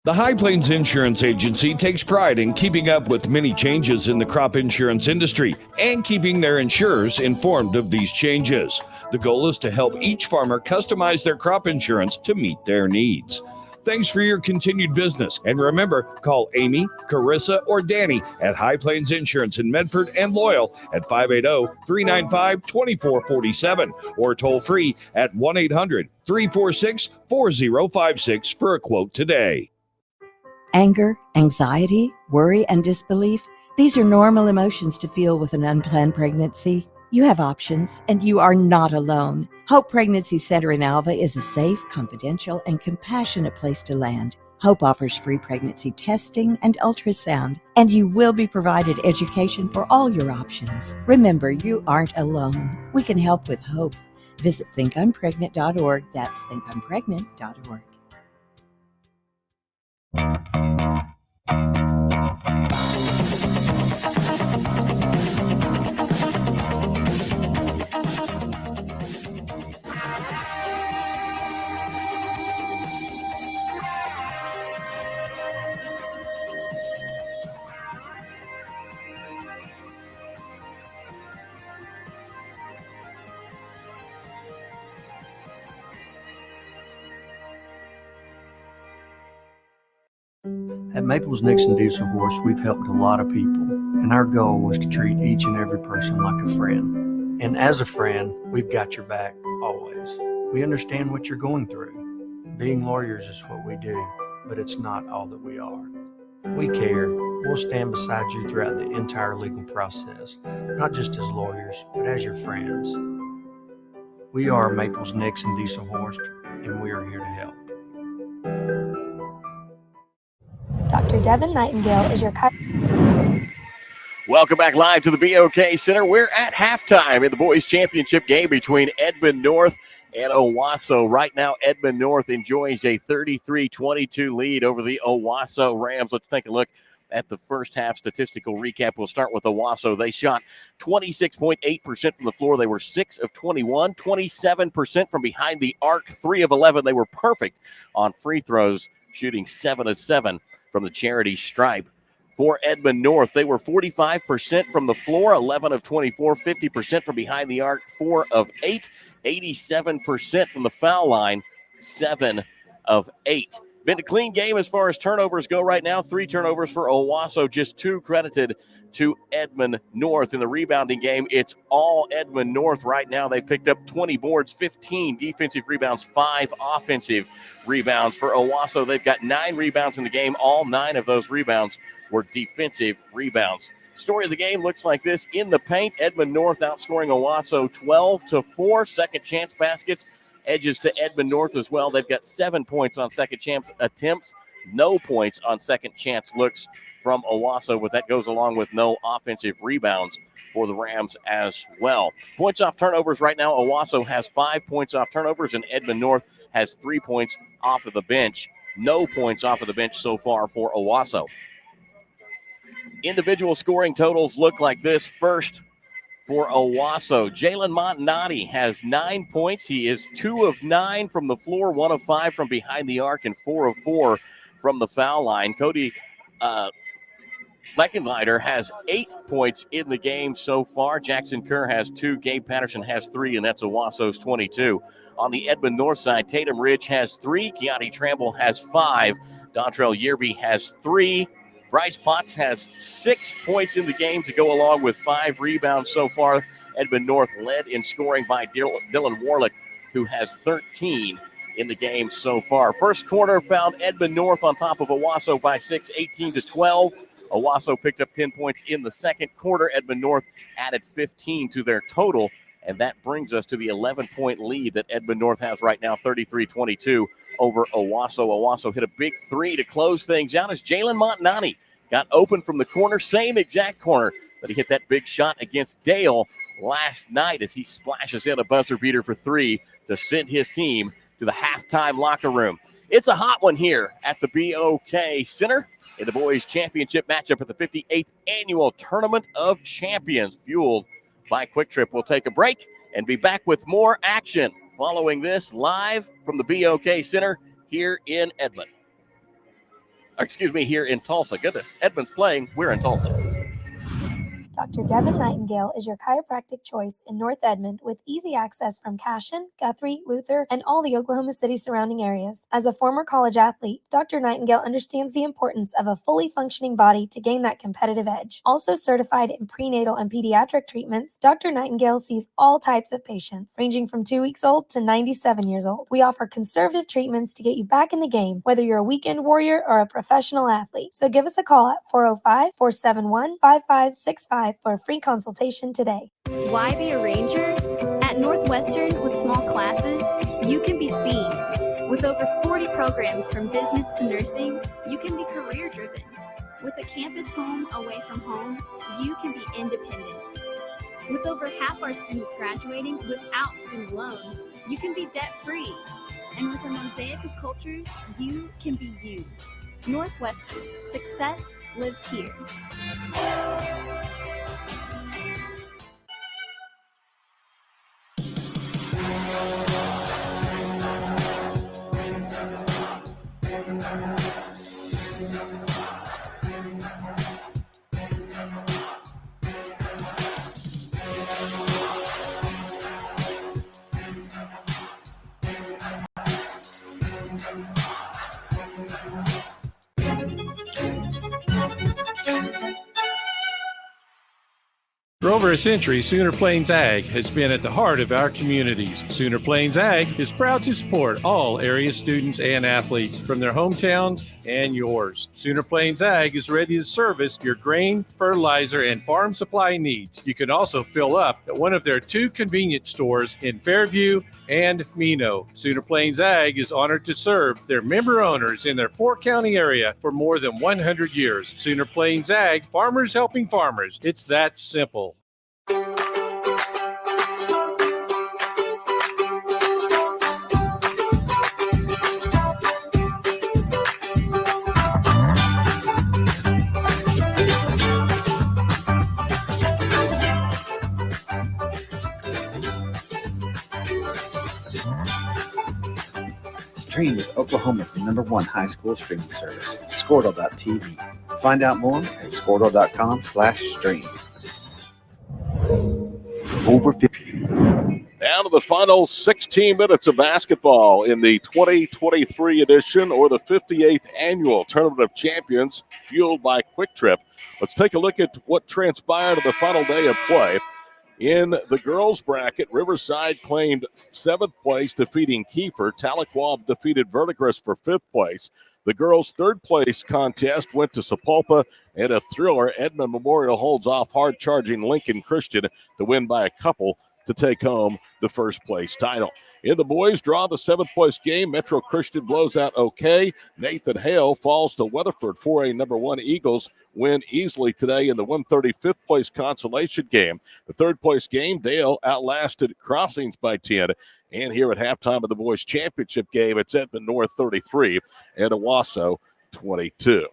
The High Plains Insurance Agency takes pride in keeping up with many changes in the crop insurance industry and keeping their insurers informed of these changes. The goal is to help each farmer customize their crop insurance to meet their needs. Thanks for your continued business. And remember, call Amy, Carissa, or Danny at High Plains Insurance in Medford and Loyal at 580-395-2447 or toll free at 1-800-346-4056 for a quote today. Anger, anxiety, worry, and disbelief, these are normal emotions to feel with an unplanned pregnancy. You have options, and you are not alone. Hope Pregnancy Center in Alva is a safe, confidential, and compassionate place to land. Hope offers free pregnancy testing and ultrasound, and you will be provided education for all your options. Remember, you aren't alone. We can help with hope. Visit thinkunpregnant.org. That's thinkunpregnant.org. At Maples Nixon Diesel Horse, we've helped a lot of people, and our goal was to treat each and every person like a friend. And as a friend, we've got your back always. We understand what you're going through. Being lawyers is what we do, but it's not all that we are. We care. We'll stand beside you throughout the entire legal process, not just as lawyers, but as your friends. We are Maples Nixon Diesel Horse, and we are here to help. Dr. Devin Nightingale is your Welcome back live to the BOK Center. We're at halftime in the boys' championship game between Edmond North and Owasso. Right now, Edmond North enjoys a 33-22 lead over the Owasso Rams. Let's take a look at the first half statistical recap. We'll start with Owasso. They shot 26.8% from the floor. They were 6 of 21, 27% from behind the arc, 3 of 11. They were perfect on free throws, shooting 7 of 7 from the charity stripe. For Edmond North, they were 45% from the floor, 11 of 24, 50% from behind the arc, 4 of 8, 87% from the foul line, 7 of 8. Been a clean game as far as turnovers go right now. 3 turnovers for Owasso, just 2 credited to Edmond North. In the rebounding game, it's all Edmond North right now. They picked up 20 boards, 15 defensive rebounds, 5 offensive rebounds. For Owasso, they've got 9 rebounds in the game. All 9 of those rebounds were defensive rebounds. Story of the game looks like this. In the paint, Edmond North outscoring Owasso 12-4. Second chance baskets, edges to Edmond North as well. They've got 7 points on second chance attempts, no points on second chance looks from Owasso, but that goes along with no offensive rebounds for the Rams as well. Points off turnovers right now, Owasso has 5 points off turnovers, and Edmond North has 3 points off of the bench. No points off of the bench so far for Owasso. Individual scoring totals look like this. First, for Owasso, Jalen Montanati has 9 points. He is 2 of 9 from the floor, 1 of 5 from behind the arc, and 4 of 4 from the foul line. Cody Leckenleider has 8 points in the game so far. Jackson Kerr has 2. Gabe Patterson has 3, and that's Owasso's 22. On the Edmond North side, Tatum Ridge has 3. Keontae Tramble has 5. Dontrell Yearby has 3. Bryce Potts has 6 points in the game to go along with 5 rebounds so far. Edmond North led in scoring by Dylan Warlick, who has 13 in the game so far. First quarter found Edmond North on top of Owasso by 6, 18-12. Owasso picked up 10 points in the second quarter. Edmond North added 15 to their total, and that brings us to the 11-point lead that Edmond North has right now, 33-22 over Owasso. Owasso hit a big 3 to close things out as Jalen Montanati got open from the corner, same exact corner that he hit that big shot against Dale last night as he splashes in a buzzer beater for 3 to send his team to the halftime locker room. It's a hot one here at the BOK Center in the boys championship matchup at the 58th annual Tournament of Champions, fueled by Quick Trip. We'll take a break and be back with more action following this live from the BOK Center here in Edmond. Here in Tulsa. Goodness, Edmond's playing. We're in Tulsa. Dr. Devin Nightingale is your chiropractic choice in North Edmond with easy access from Cashion, Guthrie, Luther, and all the Oklahoma City surrounding areas. As a former college athlete, Dr. Nightingale understands the importance of a fully functioning body to gain that competitive edge. Also certified in prenatal and pediatric treatments, Dr. Nightingale sees all types of patients, ranging from 2 weeks old to 97 years old. We offer conservative treatments to get you back in the game, whether you're a weekend warrior or a professional athlete. So give us a call at 405-471-5565 for a free consultation today. Why be a ranger? At Northwestern, with small classes, you can be seen. With over 40 programs from business to nursing, you can be career driven. With a campus home away from home, you can be independent. With over half our students graduating without student loans, you can be debt free. And with a mosaic of cultures, you can be you. Northwestern, success lives here. For over a century, Sooner Plains Ag has been at the heart of our communities. Sooner Plains Ag is proud to support all area students and athletes from their hometowns and yours. Sooner Plains Ag is ready to service your grain, fertilizer, and farm supply needs. You can also fill up at one of their 2 convenience stores in Fairview and Mino. Sooner Plains Ag is honored to serve their member owners in their 4-county area for more than 100 years. Sooner Plains Ag, farmers helping farmers. It's that simple. Stream with Oklahoma's #1 high school streaming service, Squirtle.tv. Find out more at Squirtle.com/stream. Over 50. Down to the final 16 minutes of basketball in the 2023 edition, or the 58th annual Tournament of Champions, fueled by Quick Trip. Let's take a look at what transpired on the final day of play. In the girls' bracket, Riverside claimed 7th place, defeating Kiefer. Tahlequah defeated Verdigris for 5th place. The girls' 3rd place contest went to Sapulpa, and a thriller. Edmond Memorial holds off hard-charging Lincoln Christian to win by a couple to take home the 1st place title. In the boys' draw, the 7th place game, Metro Christian blows out OK. Nathan Hale falls to Weatherford. 4A #1 Eagles win easily today in the 135th place consolation game. The 3rd place game, Dale outlasted Crossings by 10. And here at halftime of the boys' championship game, it's Edmond North 33 and Owasso 22.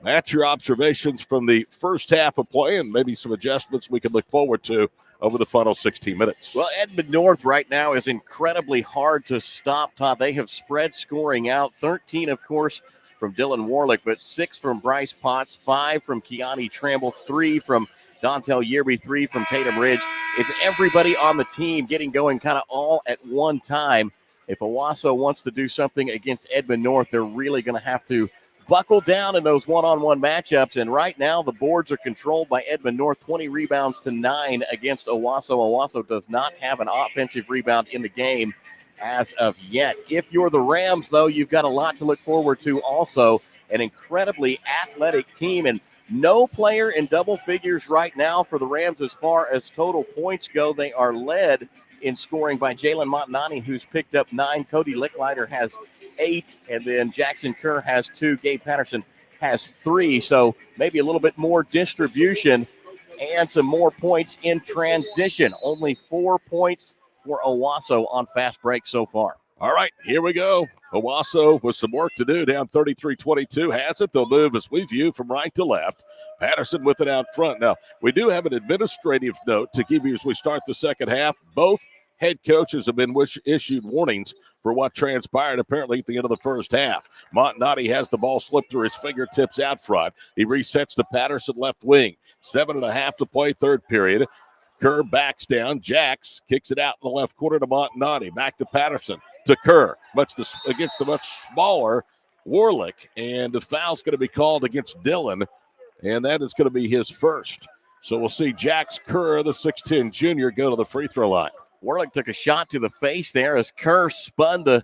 That's your observations from the first half of play, and maybe some adjustments we can look forward to over the final 16 minutes. Well, Edmond North right now is incredibly hard to stop, Todd. They have spread scoring out. 13, of course, from Dylan Warlick, but 6 from Bryce Potts, 5 from Keani Tramble, 3 from Dontel Yearby, 3 from Tatum Ridge. It's everybody on the team getting going kind of all at one time. If Owasso wants to do something against Edmond North, they're really going to have to buckle down in those one-on-one matchups. And right now, the boards are controlled by Edmond North, 20 rebounds to 9 against Owasso. Owasso does not have an offensive rebound in the game as of yet. If you're the Rams, though, you've got a lot to look forward to also. An incredibly athletic team, and no player in double figures right now for the Rams as far as total points go. They are led in scoring by Jalen Montanani, who's picked up 9. Cody Licklider has 8, and then Jackson Kerr has 2. Gabe Patterson has 3, so maybe a little bit more distribution and some more points in transition. Only 4 points for Owasso on fast break so far. All right, here we go. Owasso with some work to do, down 33-22. Has it. They'll move as we view from right to left. Patterson with it out front. Now, we do have an administrative note to give you as we start the second half. Both head coaches have been issued warnings for what transpired apparently at the end of the first half. Montanati has the ball slip through his fingertips out front. He resets to Patterson left wing. 7.5 to play, third period. Kerr backs down. Jacks kicks it out in the left corner to Montanati. Back to Patterson. To Kerr, against the much smaller Warlick. And the foul's going to be called against Dillon, and that is going to be his first. So we'll see Jax Kerr, the 6'10 junior, go to the free throw line. Warlick took a shot to the face there as Kerr spun the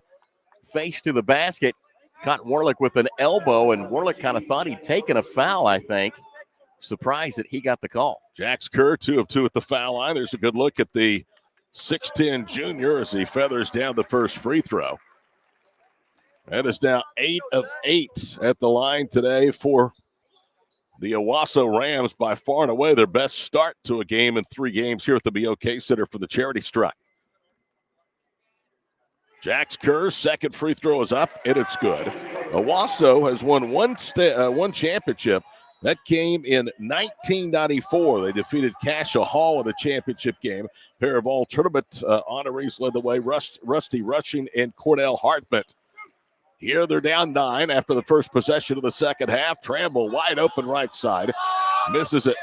face to the basket. Caught Warlick with an elbow, and Warlick kind of thought he'd taken a foul, I think. Surprised that he got the call. Jax Kerr, 2 of 2 at the foul line. There's a good look at the 6'10 junior as he feathers down the first free throw. That is now 8 of 8 at the line today for the Owasso Rams. By far and away their best start to a game in 3 games here at the BOK Center for the charity stripe. Jax Kerr's second free throw is up, and it's good. Owasso has won one championship. That came in 1994. They defeated Cassia Hall in a championship game. A pair of all-tournament honorees led the way, Rusty Rushing and Cordell Hartman. Here they're down 9 after the first possession of the second half. Tramble wide open right side. Misses it.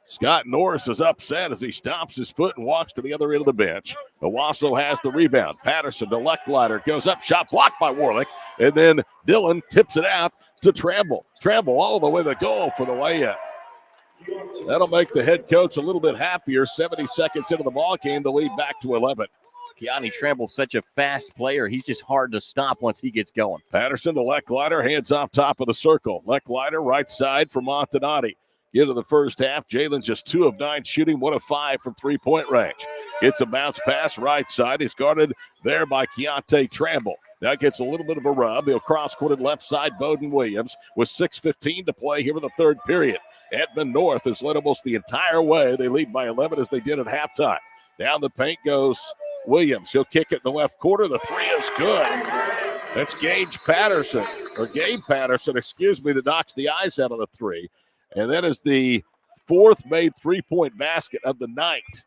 Scott Norris is upset as he stomps his foot and walks to the other end of the bench. Owasso has the rebound. Patterson to Licklider. Goes up. Shot blocked by Warlick. And then Dillon tips it out to Tramble. Tramble all the way to the goal for the layup. That'll make the head coach a little bit happier. 70 seconds into the ball game, the lead back to 11. Keani Tramble's such a fast player. He's just hard to stop once he gets going. Patterson to Licklider, hands off top of the circle. Licklider right side for Montanati. Into the first half, Jalen just 2 of 9 shooting, 1 of 5 from three-point range. Gets a bounce pass right side. He's guarded there by Keontae Tramble. Now gets a little bit of a rub. He'll cross-courted left side, Bowden Williams, with 6:15 to play here in the third period. Edmond North has led almost the entire way. They lead by 11 as they did at halftime. Down the paint goes Williams. He'll kick it in the left corner. The 3 is good. That's Gabe Patterson, that knocks the eyes out of the 3. And that is the 4th made three-point basket of the night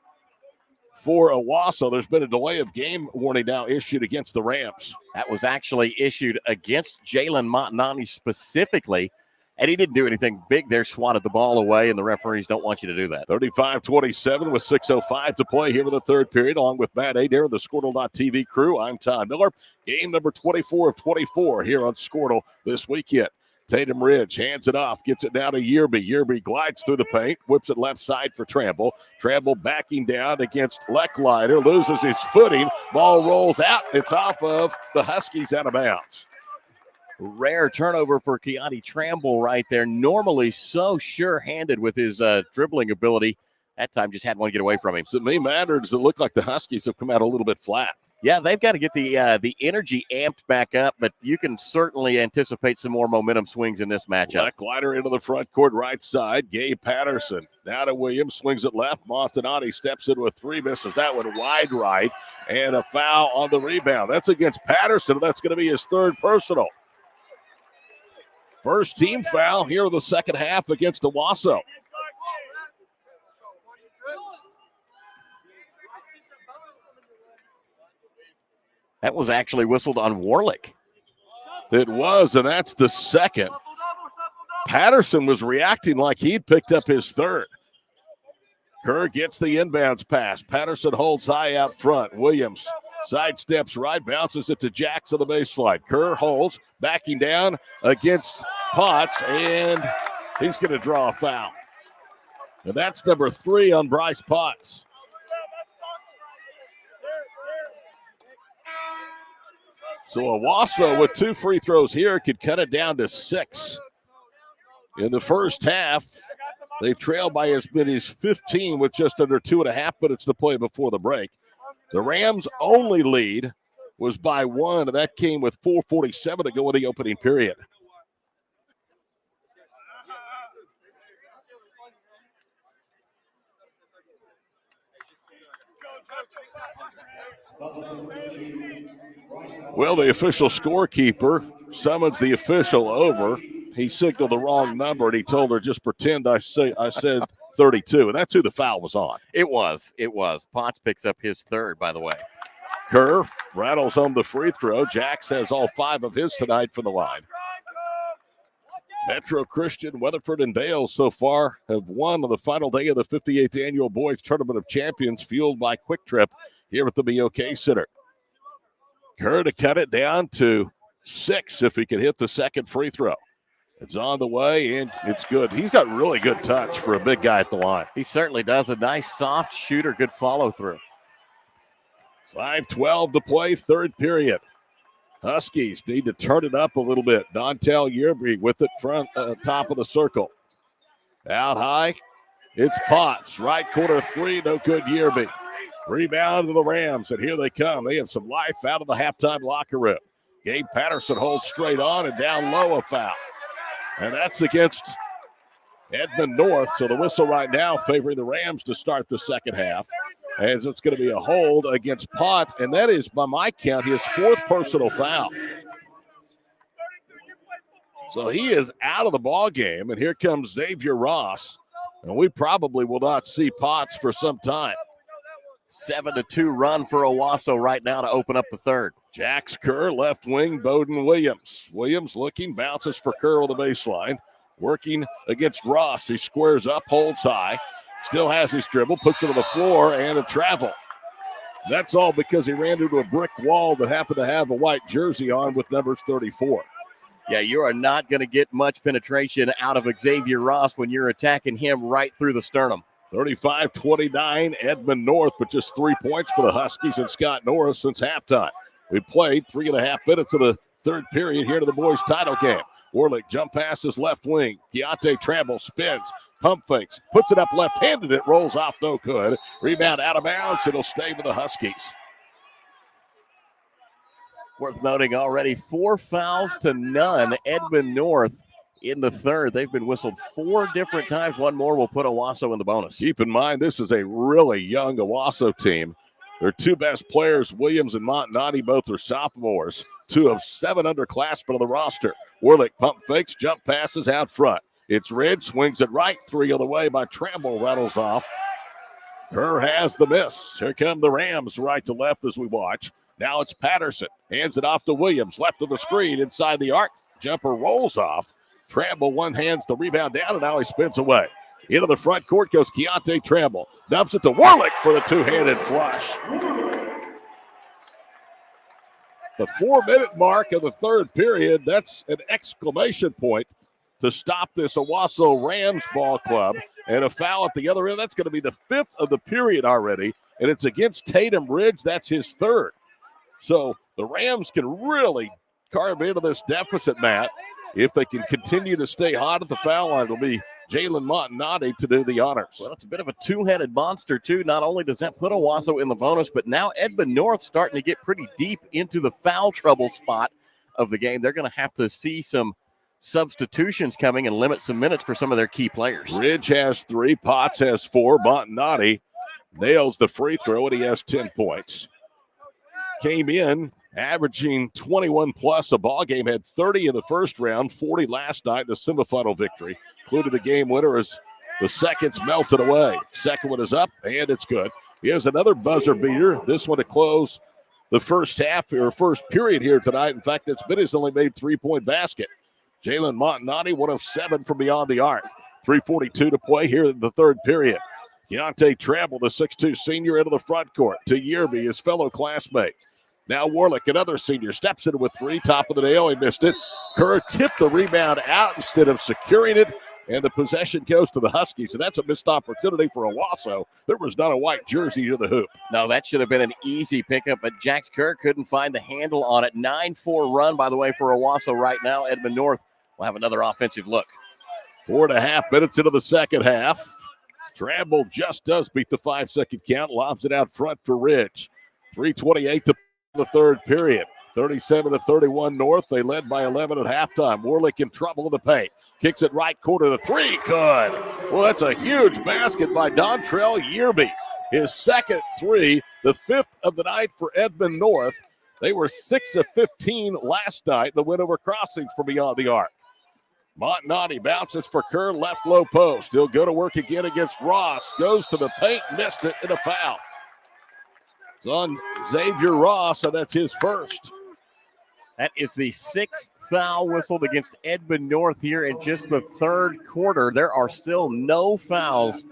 for Owasso. There's been a delay of game warning now issued against the Rams. That was actually issued against Jalen Montanani specifically, and he didn't do anything big there, swatted the ball away, and the referees don't want you to do that. 35-27 with 6:05 to play here in the third period, along with Matt Adair and the Squirtle.tv crew. I'm Todd Miller. Game number 24 of 24 here on Squirtle this weekend. Tatum Ridge hands it off, gets it down to Yearby. Yearby glides through the paint, whips it left side for Tramble. Tramble backing down against Lecklider, loses his footing. Ball rolls out. It's off of the Huskies, out of bounds. Rare turnover for Keontae Tramble right there. Normally so sure-handed with his dribbling ability. That time just had one get away from him. So it may matter. Does it look like the Huskies have come out a little bit flat? Yeah, they've got to get the energy amped back up, but you can certainly anticipate some more momentum swings in this matchup. Glider into the front court right side. Gabe Patterson down to Williams, swings it left. Montanati steps in with three, misses that one wide right, and a foul on the rebound. That's against Patterson. That's going to be his third personal. First team foul here in the second half against Owasso. That was actually whistled on Warlick. It was, and that's the second. Patterson was reacting like he'd picked up his third. Kerr gets the inbounds pass. Patterson holds high out front. Williams sidesteps right, bounces it to Jacks on the baseline. Kerr holds, backing down against Potts, and he's going to draw a foul. And that's number 3 on Bryce Potts. So Owasso with 2 free throws here could cut it down to 6. In the first half, they trailed by as many as 15 with just under 2.5 minutes to play before the break. The Rams' only lead was by 1, and that came with 4:47 to go in the opening period. Well, the official scorekeeper summons the official over. He signaled the wrong number, and he told her, just pretend I said 32, and that's who the foul was on. It was. Potts picks up his third, by the way. Kerr rattles home the free throw. Jacks has all 5 of his tonight from the line. Metro Christian, Weatherford, and Dale so far have won on the final day of the 58th Annual Boys Tournament of Champions, fueled by Quick Trip here at the BOK Center. Kerr to cut it down to 6 if he can hit the second free throw. It's on the way, and it's good. He's got really good touch for a big guy at the line. He certainly does. A nice, soft shooter, good follow-through. 5:12 to play, third period. Huskies need to turn it up a little bit. Dontel Yearby with it front, top of the circle. Out high, it's Potts. Right corner 3, no good. Yearby. Rebound to the Rams, and here they come. They have some life out of the halftime locker room. Gabe Patterson holds straight on, and down low a foul. And that's against Edmond North. So the whistle right now favoring the Rams to start the second half. As it's going to be a hold against Potts, and that is, by my count, his 4th personal foul. So he is out of the ball game, and here comes Xavier Ross, and we probably will not see Potts for some time. 7-2 run for Owasso right now to open up the third. Jacks Kerr, left wing, Bowden Williams. Williams looking, bounces for Kerr on the baseline. Working against Ross. He squares up, holds high. Still has his dribble, puts it on the floor, and a travel. That's all because he ran into a brick wall that happened to have a white jersey on with numbers 34. Yeah, you are not going to get much penetration out of Xavier Ross when you're attacking him right through the sternum. 35-29, Edmond North, but just 3 points for the Huskies and Scott Norris since halftime. We played 3.5 minutes of the third period here to the boys' title game. Warlick jump passes left wing. Keontae Tramble spins, pump fakes, puts it up left-handed. It rolls off, no good. Rebound out of bounds. It'll stay with the Huskies. Worth noting already 4 fouls to none. Edmond North in the third. They've been whistled 4 different times. One more will put Owasso in the bonus. Keep in mind, this is a really young Owasso team. Their 2 best players, Williams and Montanati, both are sophomores. 2 of 7 underclassmen on the roster. Warlick pump fakes, jump passes out front. It's Ridge, swings it right, 3 on the way by Tramble, rattles off Kerr has the miss. Here come the Rams right to left as we watch. Now it's Patterson. Hands it off to Williams. Left of the screen inside the arc. Jumper rolls off. Tramble one hands the rebound down, and now he spins away. Into the front court goes Keontae Tramble. Dumps it to Warlick for the two-handed flush. The 4-minute mark of the third period, that's an exclamation point to stop this Owasso Rams ball club. And a foul at the other end. That's going to be the 5th of the period already. And it's against Tatum Ridge. That's his 3rd. So the Rams can really carve into this deficit, Matt. If they can continue to stay hot at the foul line, it'll be Jalen Montanati to do the honors. Well, it's a bit of a two-headed monster, too. Not only does that put Owasso in the bonus, but now Edmond North starting to get pretty deep into the foul trouble spot of the game. They're going to have to see some substitutions coming and limit some minutes for some of their key players. Ridge has 3. Potts has 4. Montanati nails the free throw, and he has 10 points. Came in averaging 21-plus a ball game, had 30 in the first round, 40 last night in the semifinal victory. Included the game winner as the seconds melted away. Second one is up, and it's good. Here's another buzzer beater. This one to close the first half or first period here tonight. In fact, it's been his only made three-point basket. Jalen Montanati, 1 of 7 from beyond the arc. 3:42 to play here in the third period. Keontae Tramble, the 6'2 senior, into the front court to Yearby, his fellow classmate. Now Warlick, another senior, steps in with 3, top of the nail. He missed it. Kerr tipped the rebound out instead of securing it, and the possession goes to the Huskies. So that's a missed opportunity for Owasso. There was not a white jersey to the hoop. No, that should have been an easy pickup, but Jax Kerr couldn't find the handle on it. 9-4 run, by the way, for Owasso right now. Edmond North will have another offensive look. 4.5 minutes into the second half. Tramble just does beat the 5-second count, lobs it out front for Ridge. 3:28 to the third period. 37-31 North. They led by 11 at halftime. Warlick in trouble in the paint. Kicks it right corner. The 3, good. Well, that's a huge basket by Dontrell Yearby. His second 3, the 5th of the night for Edmond North. They were 6 of 15 last night. The win over Crossings from beyond the arc. Montanati bounces for Kerr, left low post. He'll go to work again against Ross. Goes to the paint, missed it, and a foul. It's on Xavier Ross, so that's his first. That is the 6th foul whistled against Edmond North here in just the third quarter. There are still no fouls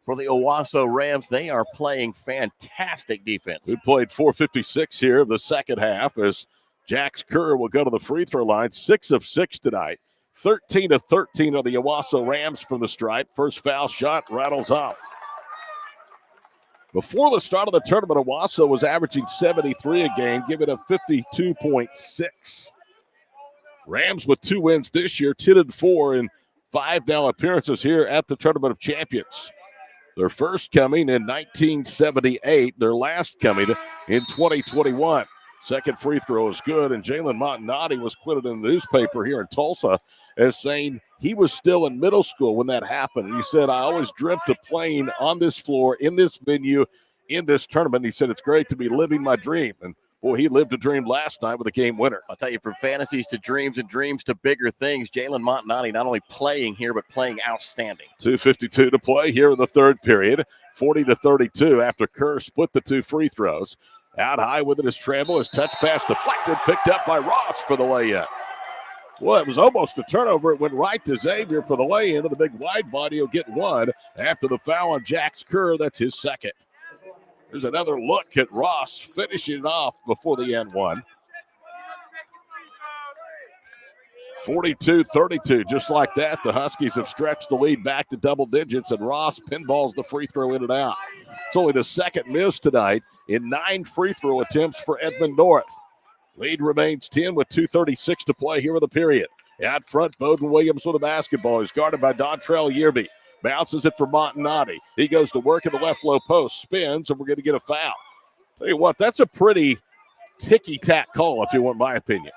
for the Owasso Rams. They are playing fantastic defense. We played 4:56 here of the second half as Jax Kerr will go to the free throw line. 6 of 6 tonight. 13 of 13 are the Owasso Rams from the stripe. First foul shot rattles off. Before the start of the tournament, Owasso was averaging 73 a game, giving up 52.6. Rams with 2 wins this year, 10-4 in 5 now appearances here at the Tournament of Champions. Their first coming in 1978, their last coming in 2021. Second free throw is good, and Jalen Montanati was quoted in the newspaper here in Tulsa as saying he was still in middle school when that happened. He said, I always dreamt of playing on this floor, in this venue, in this tournament. He said, it's great to be living my dream. And boy, he lived a dream last night with a game winner. I'll tell you, from fantasies to dreams and dreams to bigger things, Jalen Montanati not only playing here, but playing outstanding. 2:52 to play here in the third period. 40-32 after Kerr split the 2 free throws. Out high with it is Tramble. His touch pass deflected, picked up by Ross for the lay-in. Well, it was almost a turnover. It went right to Xavier for the lay-in, and the big wide body will get 1 after the foul on Jax Kerr. That's his second. There's another look at Ross finishing it off before the end one. 42-32, just like that. The Huskies have stretched the lead back to double digits, and Ross pinballs the free throw in and out. It's only the second miss tonight in 9 free throw attempts for Edmond North. Lead remains 10 with 2:36 to play here in the period. Out front, Bowden Williams with a basketball. He's guarded by Dontrell Yearby. Bounces it for Montanati. He goes to work in the left low post, spins, and we're going to get a foul. Tell you what, that's a pretty ticky-tack call, if you want my opinion.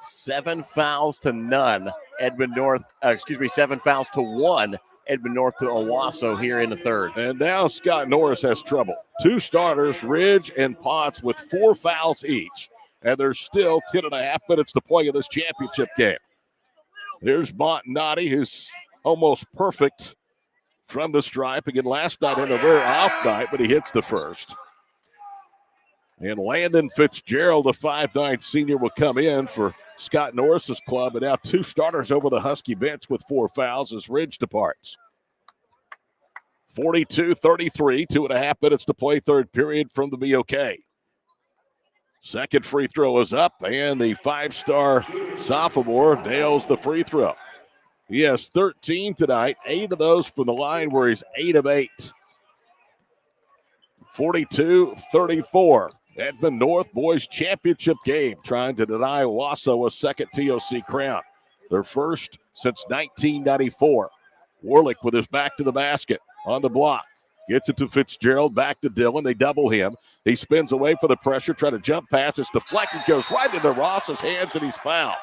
7 fouls to none. Edmond North, 7 fouls to 1. Edmond North to Owasso here in the third. And now Scott Norris has trouble. 2 starters, Ridge and Potts, with 4 fouls each. And there's still 10.5 minutes to play in this championship game. Here's Montanati, who's almost perfect from the stripe. Again, last night in a rare off night, but he hits the first. And Landon Fitzgerald, a 5'9 senior, will come in for Scott Norris's club. And now 2 starters over the Husky bench with 4 fouls as Ridge departs. 42-33, 2.5 minutes to play, third period from the BOK. Second free throw is up, and the 5-star sophomore nails the free throw. He has 13 tonight, 8 of those from the line where he's 8 of 8. 42-34. Edmond North boys championship game, trying to deny Owasso a second TOC crown. Their first since 1994. Warlick with his back to the basket on the block. Gets it to Fitzgerald, back to Dillon. They double him. He spins away for the pressure, trying to jump pass. It's deflected, goes right into Ross's hands, and he's fouled.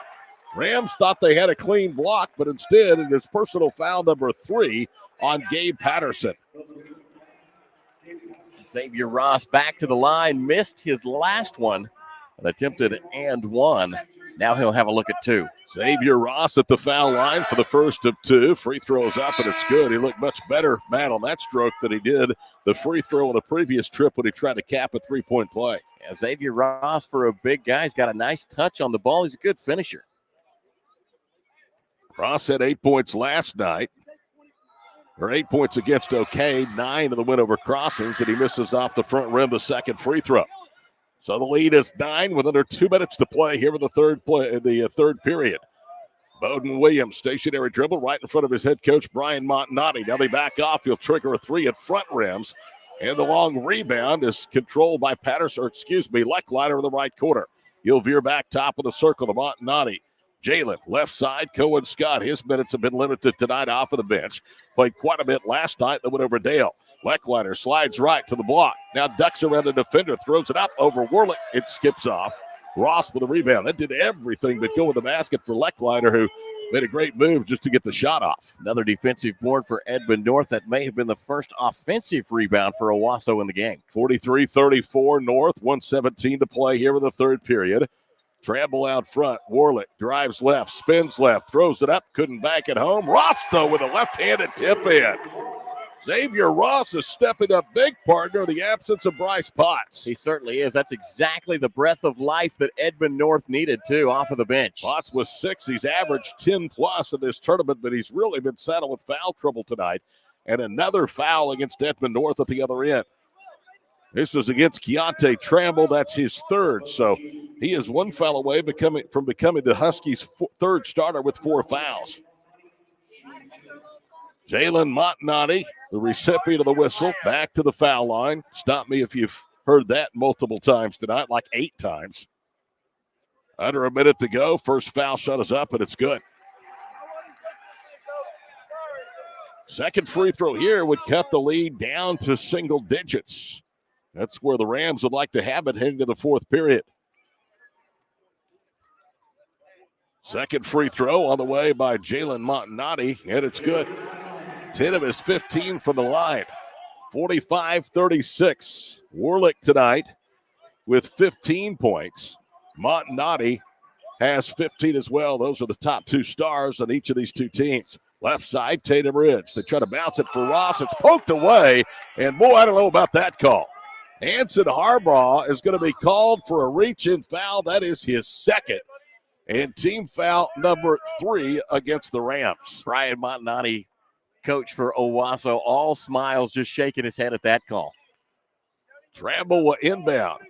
Rams thought they had a clean block, but instead it is personal foul number 3 on Gabe Patterson. Xavier Ross back to the line, missed his last one, and attempted and one. Now he'll have a look at 2. Xavier Ross at the foul line for the first of 2. Free throws up, and it's good. He looked much better, Matt, on that stroke than he did the free throw on the previous trip when he tried to cap a 3-point play. Yeah, Xavier Ross, for a big guy, he's got a nice touch on the ball. He's a good finisher. Ross had 8 points last night. Or 8 points against OK, 9 in the win over Crossings, and he misses off the front rim the second free throw. So the lead is 9 with under 2 minutes to play here in the third period. Bowden Williams, stationary dribble right in front of his head coach, Brian Montanati. Now they back off. He'll trigger a 3 at front rims. And the long rebound is controlled by Leckliner in the right corner. He'll veer back top of the circle to Montanati. Jalen, left side, Cohen Scott. His minutes have been limited tonight off of the bench. Played quite a bit last night that went over Dale. Leckliner slides right to the block. Now ducks around the defender, throws it up over Warlick. It skips off. Ross with a rebound. That did everything but go with the basket for Leckliner, who made a great move just to get the shot off. Another defensive board for Edmond North. That may have been the first offensive rebound for Owasso in the game. 43-34 North, 1:17 to play here in the third period. Travel out front. Warlick drives left, spins left, throws it up, couldn't bank it home. Ross, though, with a left-handed tip in. Xavier Ross is stepping up big, partner, in the absence of Bryce Potts. He certainly is. That's exactly the breath of life that Edmond North needed, too, off of the bench. Potts was 6. He's averaged 10-plus in this tournament, but he's really been saddled with foul trouble tonight. And another foul against Edmond North at the other end. This is against Keontae Tramble. That's his 3rd. So he is 1 foul away from becoming the Huskies' 3rd starter with 4 fouls. Jalen Montanati, the recipient of the whistle, back to the foul line. Stop me if you've heard that multiple times tonight, like 8 times. Under a minute to go. First foul shot is up, and it's good. Second free throw here would cut the lead down to single digits. That's where the Rams would like to have it heading to the fourth period. Second free throw on the way by Jalen Montanati, and it's good. 10 of his 15 from the line. 45-36. Warlick tonight with 15 points. Montanati has 15 as well. Those are the top 2 stars on each of these 2 teams. Left side, Tatum Ridge. They try to bounce it for Ross. It's poked away, and boy, I don't know about that call. Anson Harbaugh is going to be called for a reach-in foul. That is his 2nd. And team foul number 3 against the Rams. Brian Montanati, coach for Owasso, all smiles, just shaking his head at that call. Tramble inbound.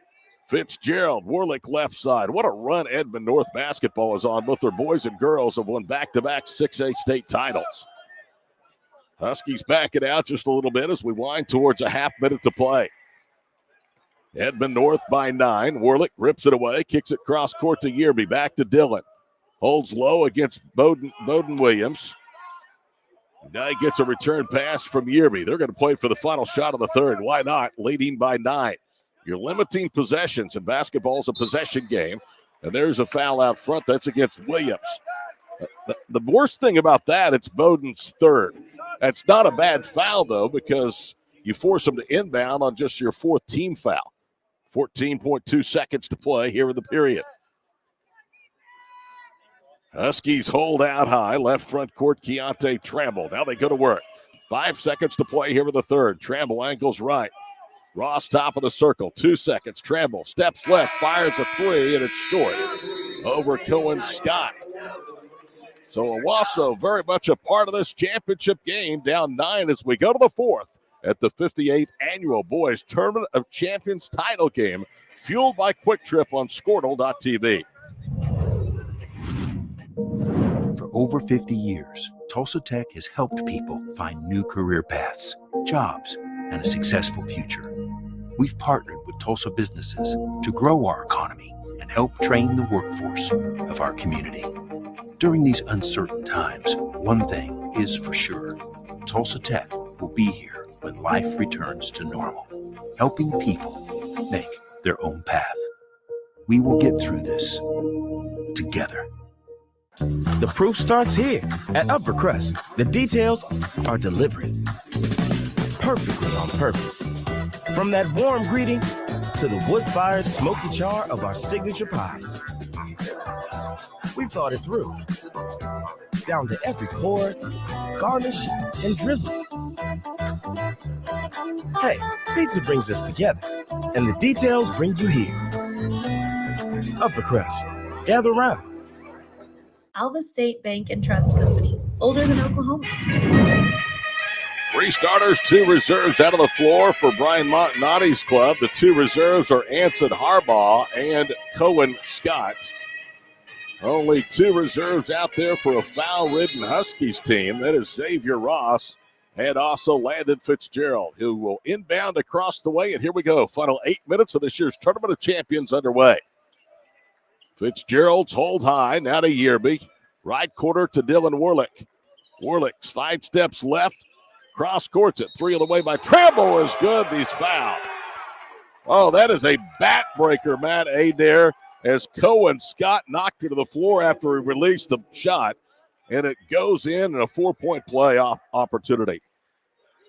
Fitzgerald, Warlick left side. What a run Edmond North basketball is on. Both their boys and girls have won back-to-back 6A state titles. Huskies back it out just a little bit as we wind towards a half minute to play. Edmond North by 9. Warlick rips it away, kicks it cross court to Yearby. Back to Dillon. Holds low against Bowden Williams. Now he gets a return pass from Yearby. They're going to play for the final shot of the third. Why not? Leading by 9. You're limiting possessions, and basketball is a possession game. And there's a foul out front. That's against Williams. The worst thing about that, it's Bowden's 3rd. That's not a bad foul, though, because you force him to inbound on just your 4th team foul. 14.2 seconds to play here in the period. Huskies hold out high. Left front court, Keontae Tramble. Now they go to work. 5 seconds to play here in the third. Trammell angles right. Ross top of the circle. 2 seconds. Trammell steps left, fires a three, and it's short over Cohen Scott. So Owasso very much a part of this championship game, down 9 as we go to the fourth at the 58th Annual Boys Tournament of Champions title game, fueled by Quick Trip on Squirtle.tv. For over 50 years, Tulsa Tech has helped people find new career paths, jobs, and a successful future. We've partnered with Tulsa businesses to grow our economy and help train the workforce of our community. During these uncertain times, one thing is for sure. Tulsa Tech will be here when life returns to normal, helping people make their own path. We will get through this together. The proof starts here at Upper Crust. The details are deliberate, perfectly on purpose. From that warm greeting to the wood-fired smoky char of our signature pies. We've thought it through, down to every pour, garnish, and drizzle. Hey, pizza brings us together, and the details bring you here. Upper Crust, gather round. Alva State Bank and Trust Company, older than Oklahoma. 3 starters, 2 reserves out of the floor for Brian Montanotti's club. The 2 reserves are Anson Harbaugh and Cohen Scott. Only 2 reserves out there for a foul-ridden Huskies team. That is Xavier Ross and also Landon Fitzgerald, who will inbound across the way. And here we go. Final 8 minutes of this year's Tournament of Champions underway. Fitzgerald's hold high, now to Yearby. Right quarter to Dylan Warlick. Warlick side steps left, cross courts it. 3 of the way by Trammell is good. He's fouled. Oh, that is a backbreaker, Matt Adair, as Cohen Scott knocked her to the floor after he released the shot, and it goes in a 4-point play opportunity.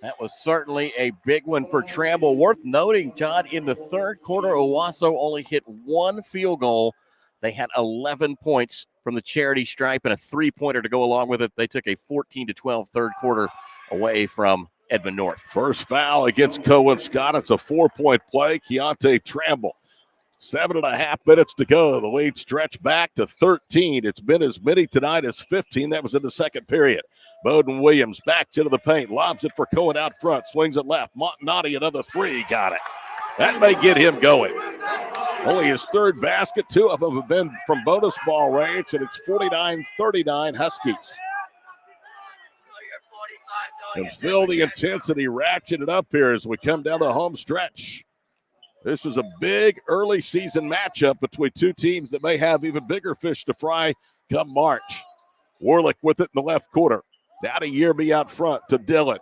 That was certainly a big one for Trammell. Worth noting, John, in the third quarter, Owasso only hit 1 field goal. They had 11 points from the charity stripe and a 3-pointer to go along with it. They took a 14-12 third quarter away from Edmond North. First foul against Cohen Scott. It's a 4-point play. Keontae Trammell. 7.5 minutes to go. The lead stretched back to 13. It's been as many tonight as 15. That was in the second period. Bowden Williams backs into the paint. Lobs it for Cohen out front. Swings it left. Montanati, another 3. Got it. That may get him going. Only his third basket. 2 of them have been from bonus ball range, and it's 49-39 Huskies. And feel the intensity ratcheted up here as we come down the home stretch. This is a big early season matchup between 2 teams that may have even bigger fish to fry come March. Warlick with it in the left quarter. Now to Yearby out front to Dillon.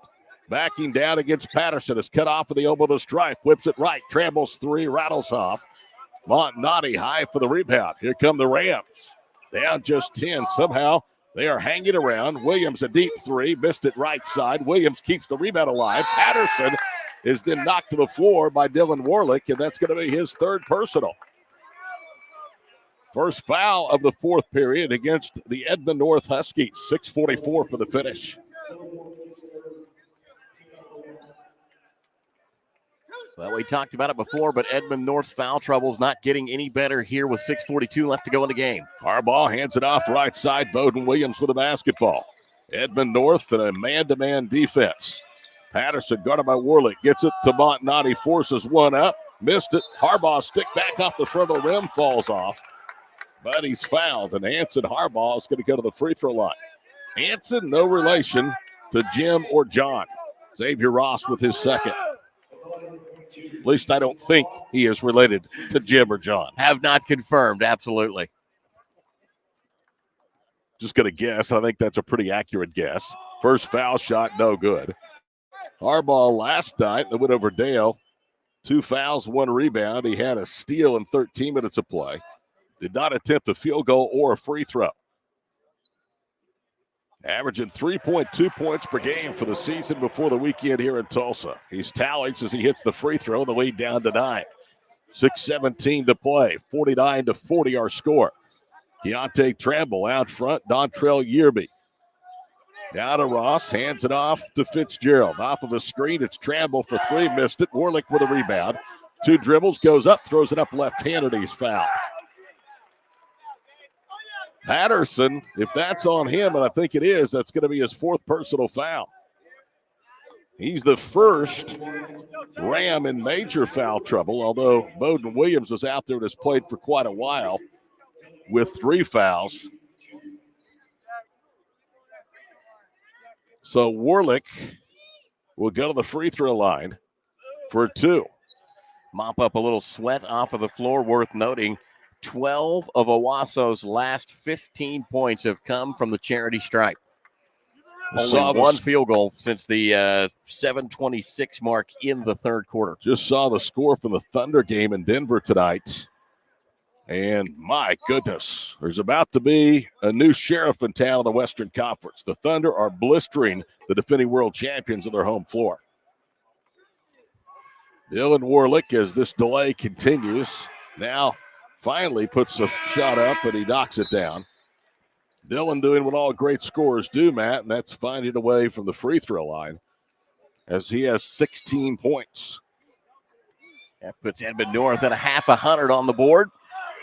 Backing down against Patterson. Is cut off of the elbow of the stripe. Whips it right. Trammell's 3 rattles off. Montanati high for the rebound. Here come the Rams. Down just 10. Somehow they are hanging around. Williams a deep 3. Missed it right side. Williams keeps the rebound alive. Patterson is then knocked to the floor by Dylan Warlick, and that's going to be his 3rd personal. First foul of the 4th period against the Edmond North Huskies. 6:44 for the finish. Well, we talked about it before, but Edmond North's foul trouble's not getting any better here with 6:42 left to go in the game. Harbaugh hands it off right side. Bowden Williams with the basketball. Edmond North in a man-to-man defense. Patterson guarded by Warlick. Gets it to Montanati. Forces one up. Missed it. Harbaugh stick back off the front of the rim. Falls off. But he's fouled, and Anson Harbaugh is going to go to the free throw line. Anson, no relation to Jim or John. Xavier Ross with his 2nd. At least I don't think he is related to Jim or John. Have not confirmed, absolutely. Just going to guess. I think that's a pretty accurate guess. First foul shot, no good. Harbaugh last night, they went over Dale. 2 fouls, 1 rebound. He had a steal in 13 minutes of play. Did not attempt a field goal or a free throw. Averaging 3.2 points per game for the season before the weekend here in Tulsa. He's tallied as he hits the free throw, the lead down to 9. 6:17 to play. 49-40 our score. Keontae Trammell out front. Dontrell Yearby. Now to Ross, hands it off to Fitzgerald. Off of a screen, it's Tramble for three, missed it. Warlick with a rebound. 2 dribbles, goes up, throws it up left-handed, he's fouled. Patterson, if that's on him, and I think it is, that's going to be his 4th personal foul. He's the first Ram in major foul trouble, although Bowden Williams is out there and has played for quite a while with 3 fouls. So Warlick will go to the free throw line for 2. Mop up a little sweat off of the floor. Worth noting, 12 of Owasso's last 15 points have come from the charity stripe. Only 1 field goal since the 7:26 mark in the 3rd quarter. Just saw the score from the Thunder game in Denver tonight. And my goodness, there's about to be a new sheriff in town in the Western Conference. The Thunder are blistering the defending world champions on their home floor. Dylan Warlick, as this delay continues, now finally puts a shot up and he knocks it down. Dylan doing what all great scorers do, Matt, and that's finding a way from the free throw line as he has 16 points. That puts Edmond North at a half 100 on the board.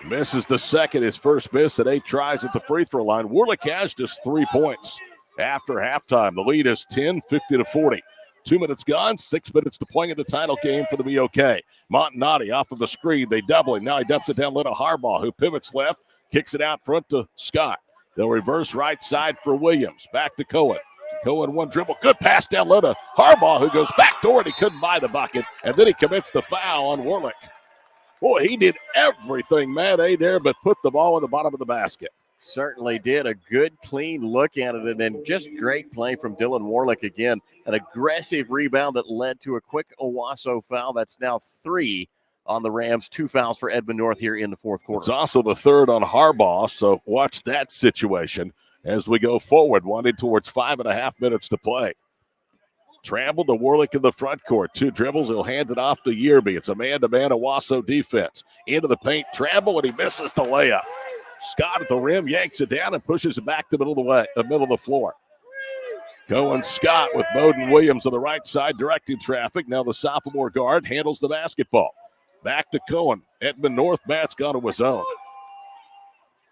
Misses the second, his first miss at 8 tries at the free throw line. Warlick has just 3 points after halftime. The lead is 10, 50-40. 2 minutes gone, 6 minutes to play in the title game for the BOK. Montanati off of the screen. They double him. Now he dumps it down low to Harbaugh, who pivots left, kicks it out front to Scott. They'll reverse right side for Williams. Back to Cohen. Cohen 1 dribble. Good pass down low to Harbaugh, who goes back door, and he couldn't buy the bucket. And then he commits the foul on Warlick. Boy, he did everything, Matt, there, but put the ball in the bottom of the basket. Certainly did. A good, clean look at it, and then just great play from Dylan Warlick again. An aggressive rebound that led to a quick Owasso foul. That's now 3 on the Rams. 2 fouls for Edmond North here in the 4th quarter. It's also the 3rd on Harbaugh, so watch that situation as we go forward, wanting towards 5.5 minutes to play. Tramble to Warlick in the front court. 2 dribbles. He'll hand it off to Yearby. It's a man-to-man Owasso defense. Into the paint. Tramble, and he misses the layup. Scott at the rim yanks it down and pushes it back to the middle of the floor. Cohen Scott with Bowden Williams on the right side directing traffic. Now the sophomore guard handles the basketball. Back to Cohen. Edmond North, Matt's gone to his own.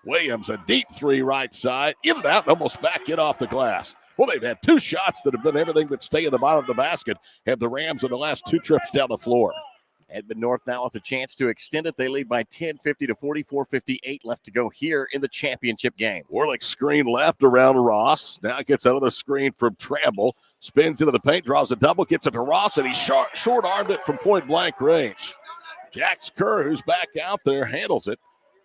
Williams, a deep 3 right side. In and out, almost back in off the glass. Well, they've had 2 shots that have done everything but stay in the bottom of the basket. Have the Rams on the last 2 trips down the floor. Edmond North now with a chance to extend it. They lead by 10, 50-40, 4:58 left to go here in the championship game. Warlick screen left around Ross. Now gets another screen from Tramble. Spins into the paint, draws a double, gets it to Ross, and he short-armed it from point-blank range. Jax Kerr, who's back out there, handles it.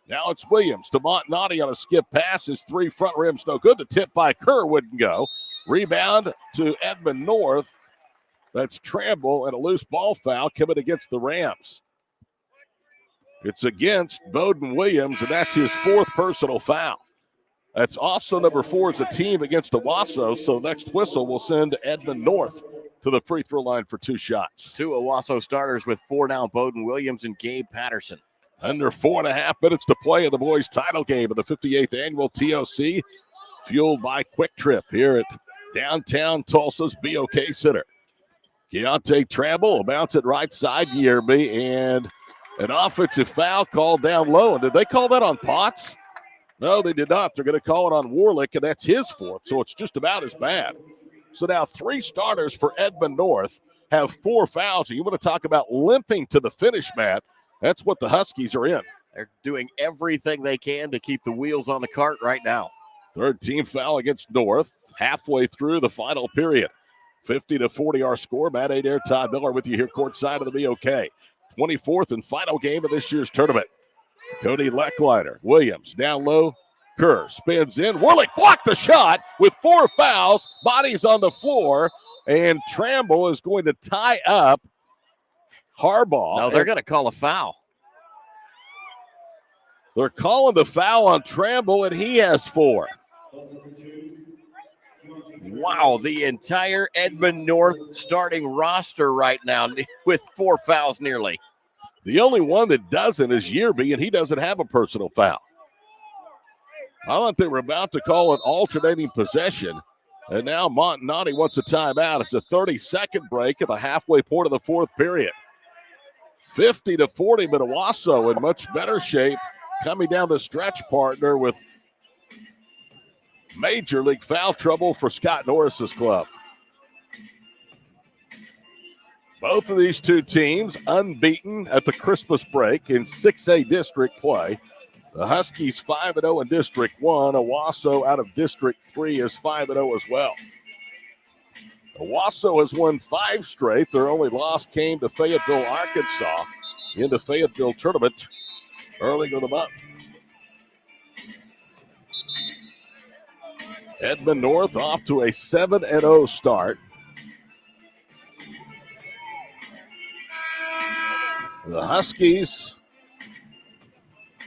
Now it's Williams to Montanati on a skip pass. His 3 front rims no good. The tip by Kerr wouldn't go. Rebound to Edmond North. That's Tramble, and a loose ball foul coming against the Rams. It's against Bowden Williams, and that's his 4th personal foul. That's also number 4 as a team against Owasso, so next whistle will send Edmond North to the free throw line for 2 shots. 2 Owasso starters with 4 now, Bowden Williams and Gabe Patterson. Under 4.5 minutes to play in the boys' title game of the 58th annual TOC, fueled by Quick Trip here at downtown Tulsa's BOK Center. Keontae Tramble will bounce it right side, Yearby, and an offensive foul called down low. And did they call that on Potts? No, they did not. They're going to call it on Warlick, and that's his 4th, so it's just about as bad. So now 3 starters for Edmond North have 4 fouls. And you want to talk about limping to the finish, Matt. That's what the Huskies are in. They're doing everything they can to keep the wheels on the cart right now. 3rd team foul against North halfway through the final period. 50-40 our score. Matt Adair, Todd Miller with you here courtside of the BOK. 24th and final game of this year's tournament. Cody Leckliner, Williams down low. Kerr spins in. Warlick blocked the shot with 4 fouls. Bodies on the floor. And Tramble is going to tie up Harbaugh. No, they're going to call a foul. They're calling the foul on Tramble, and he has 4. Wow, the entire Edmond North starting roster right now with 4 fouls nearly. The only one that doesn't is Yearby, and he doesn't have a personal foul. I thought they were about to call an alternating possession. And now Montanati wants a timeout. It's a 30-second break at the halfway point of the fourth period. 50-40, but Owasso in much better shape coming down the stretch, partner, with major league foul trouble for Scott Norris's club. Both of these two teams unbeaten at the Christmas break in 6A district play. The Huskies 5-0 in District 1. Owasso out of District 3 is 5-0 as well. Owasso has won 5 straight. Their only loss came to Fayetteville, Arkansas in the Fayetteville tournament earlier in the month. Edmond North off to a 7-0 start. The Huskies,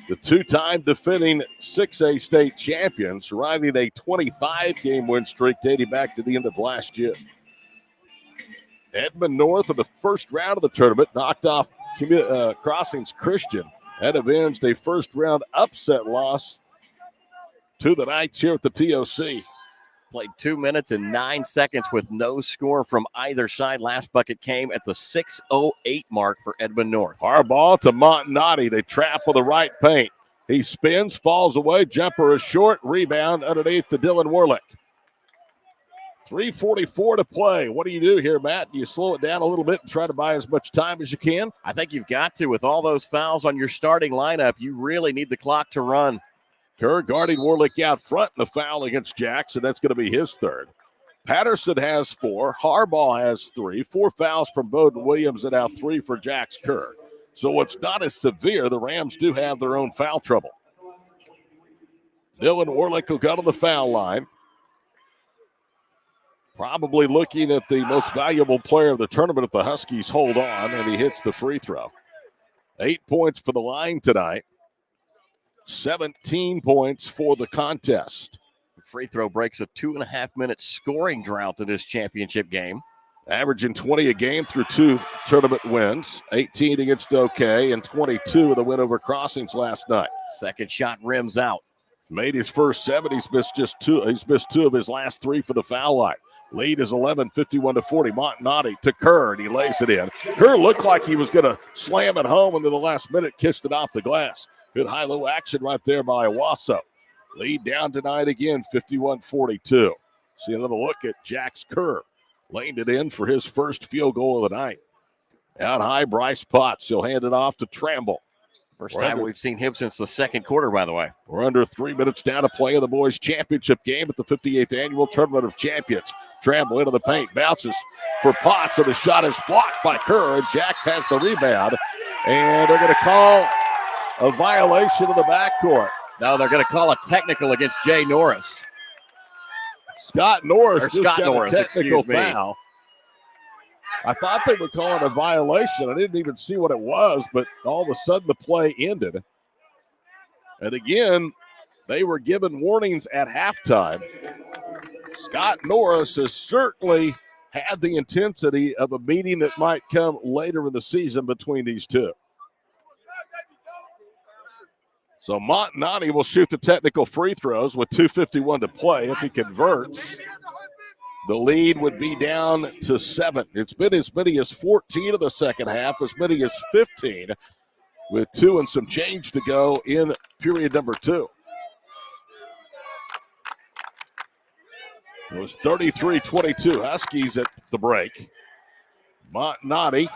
the two-time defending 6A state champions, riding a 25-game win streak dating back to the end of last year. Edmond North in the first round of the tournament knocked off Crossings Christian. That avenged a first-round upset loss to the Knights here at the TOC. Played 2 minutes and 9 seconds with no score from either side. Last bucket came at the 6:08 mark for Edmond North. Our ball to Montanati. They trap with the right paint. He spins, falls away. Jumper is short. Rebound underneath to Dylan Warlick. 3:44 to play. What do you do here, Matt? Do you slow it down a little bit and try to buy as much time as you can? I think you've got to. With all those fouls on your starting lineup, you really need the clock to run. Kerr guarding Warlick out front in the foul against Jackson. That's going to be his third. Patterson has 4. Harbaugh has 3. 4 fouls from Bowden Williams and now 3 for Jax Kerr. So it's not as severe. The Rams do have their own foul trouble. Dylan Warlick will go to the foul line. Probably looking at the most valuable player of the tournament if the Huskies hold on, and he hits the free throw. 8 points for the line tonight. 17 points for the contest. Free throw breaks a 2.5-minute scoring drought in this championship game. Averaging 20 a game through 2 tournament wins. 18 against OK and 22 with a win over Crossings last night. Second shot rims out. Made his first 7. He's missed just 2. He's missed 2 of his last 3 for the foul line. Lead is 11, 51-40. Montanati to Kerr, and he lays it in. Kerr looked like he was going to slam it home, and then the last minute kissed it off the glass. Good high-low action right there by Owasso. Lead down tonight again, 51-42. See another look at Jax Kerr. Laying it in for his first field goal of the night. Out high, Bryce Potts. He'll hand it off to Tramble. First time we've seen him since the second quarter, by the way. We're under 3 minutes down to play in the boys' championship game at the 58th Annual Tournament of Champions. Tramble into the paint, bounces for Potts, and the shot is blocked by Kerr, and Jax has the rebound. And they're going to call a violation of the backcourt. No, they're going to call a technical against Jay Norris. Scott Norris just got Norris, a technical foul. I thought they were calling a violation. I didn't even see what it was, but all of a sudden the play ended. And again, they were given warnings at halftime. Scott Norris has certainly had the intensity of a meeting that might come later in the season between these two. So Montanati will shoot the technical free throws with 2:51 to play. If he converts, the lead would be down to 7. It's been as many as 14 of the second half, as many as 15, with 2 and some change to go in period number 2. It was 33-22 Huskies at the break. Montanati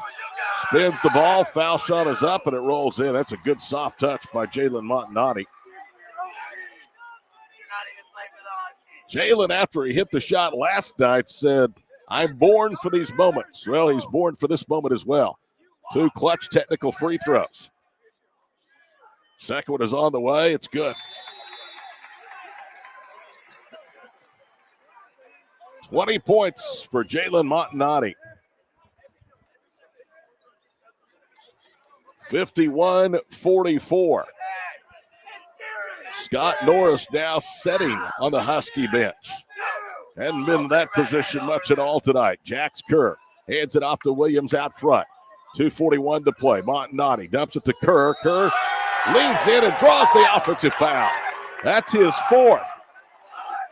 spins the ball. Foul shot is up, and it rolls in. That's a good soft touch by Jalen Montanati. Jalen, after he hit the shot last night, said, I'm born for these moments. Well, he's born for this moment as well. 2 clutch technical free throws. Second one is on the way. It's good. 20 points for Jalen Montanati. 51-44. Scott Norris now setting on the Husky bench. Hadn't been in that position much at all tonight. Jax Kerr hands it off to Williams out front. 2:41 to play. Montanati dumps it to Kerr. Kerr leans in and draws the offensive foul. That's his 4th.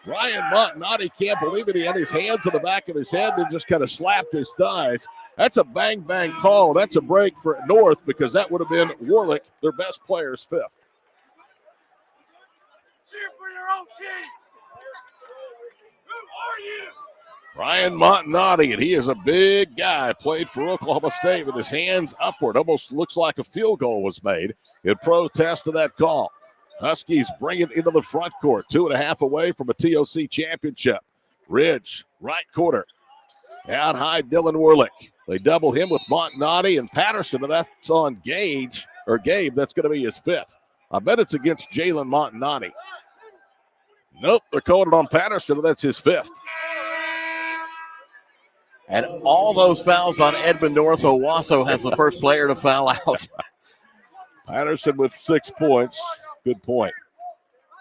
Ryan Montanati can't believe it. He had his hands on the back of his head and just kind of slapped his thighs. That's a bang-bang call. That's a break for North because that would have been Warlick, their best player's fifth. Cheer for your own team. Who are you? Ryan Montanati, and he is a big guy, played for Oklahoma State with his hands upward. Almost looks like a field goal was made in protest to that call. Huskies bring it into the front court, 2.5 away from a TOC championship. Ridge, right corner. Out high, Dylan Warlick. They double him with Montanati and Patterson, and that's on Gabe. That's going to be his fifth. I bet it's against Jalen Montanati. Nope, they're calling it on Patterson, and that's his fifth. And all those fouls on Edmond North. Owasso has the first player to foul out. Patterson with 6 points. Good point.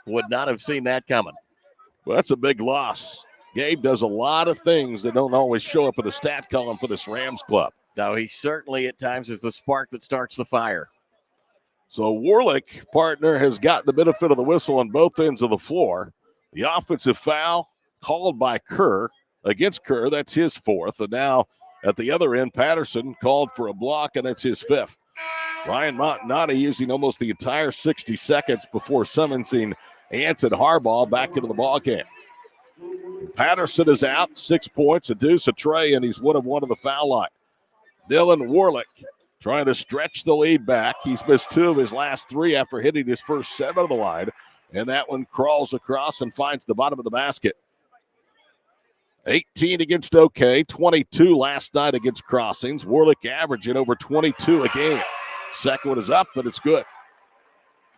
Would not have seen that coming. Well, that's a big loss. Gabe does a lot of things that don't always show up in the stat column for this Rams club. No, he certainly at times is the spark that starts the fire. So Warlick, partner, has got the benefit of the whistle on both ends of the floor. The offensive foul called by Kerr against Kerr. That's his fourth. And now at the other end, Patterson called for a block, and that's his fifth. Ryan Montanati using almost the entire 60 seconds before summoning Anson Harbaugh back into the ballgame. Patterson is out, 6 points, a deuce, a tray, and he's one of the foul line. Dylan Warlick trying to stretch the lead back. He's missed 2 of his last 3 after hitting his first 7 of the line, and that one crawls across and finds the bottom of the basket. 18 against OK, 22 last night against Crossings. Warlick averaging over 22 a game. Second one is up, but it's good.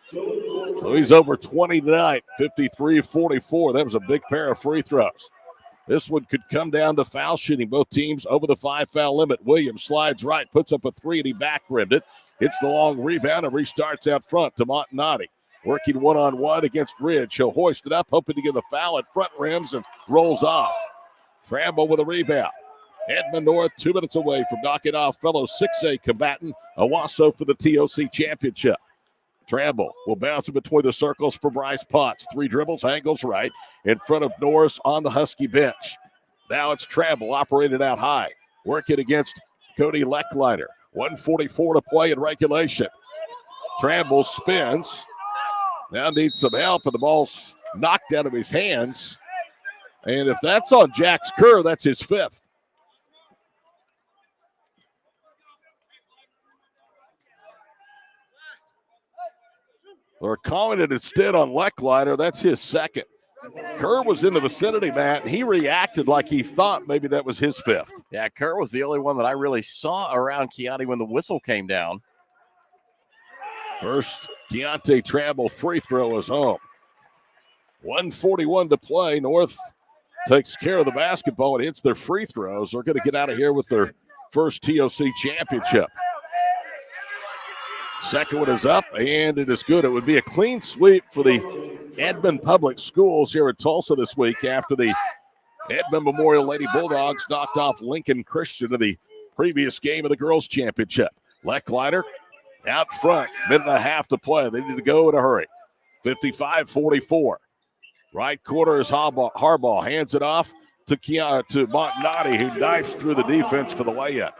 So he's over 20 tonight, 53-44. That was a big pair of free throws. This one could come down to foul shooting. Both teams over the 5-foul limit. Williams slides right, puts up a 3, and he back-rimmed it. Hits the long rebound and restarts out front to Montanati. Working one-on-one against Ridge. He'll hoist it up, hoping to get the foul at front rims, and rolls off. Tramble with a rebound. Edmond North 2 minutes away from knocking off fellow 6A combatant Owasso for the TOC championship. Tramble will bounce it between the circles for Bryce Potts. 3 dribbles, angles right in front of Norris on the Husky bench. Now it's Tramble operated out high. Working against Cody Leckleiter. 1:44 to play in regulation. Tramble spins. Now needs some help, and the ball's knocked out of his hands. And if that's on Jax Kerr, that's his fifth. They're calling it instead on Leckleiter. That's his second. Kerr was in the vicinity, Matt, and he reacted like he thought maybe that was his fifth. Yeah, Kerr was the only one that I really saw around Keontae when the whistle came down. First, Keontae Tramble free throw is home. 1:41 to play. North takes care of the basketball and hits their free throws. They're going to get out of here with their first TOC championship. Second one is up, and it is good. It would be a clean sweep for the Edmond Public Schools here in Tulsa this week after the Edmond Memorial Lady Bulldogs knocked off Lincoln Christian in the previous game of the girls' championship. Leckleiter out front, minute and a half to play. They need to go in a hurry. 55-44. Right corner is Harbaugh. Hands it off to Montanati, who dives through the defense for the layup.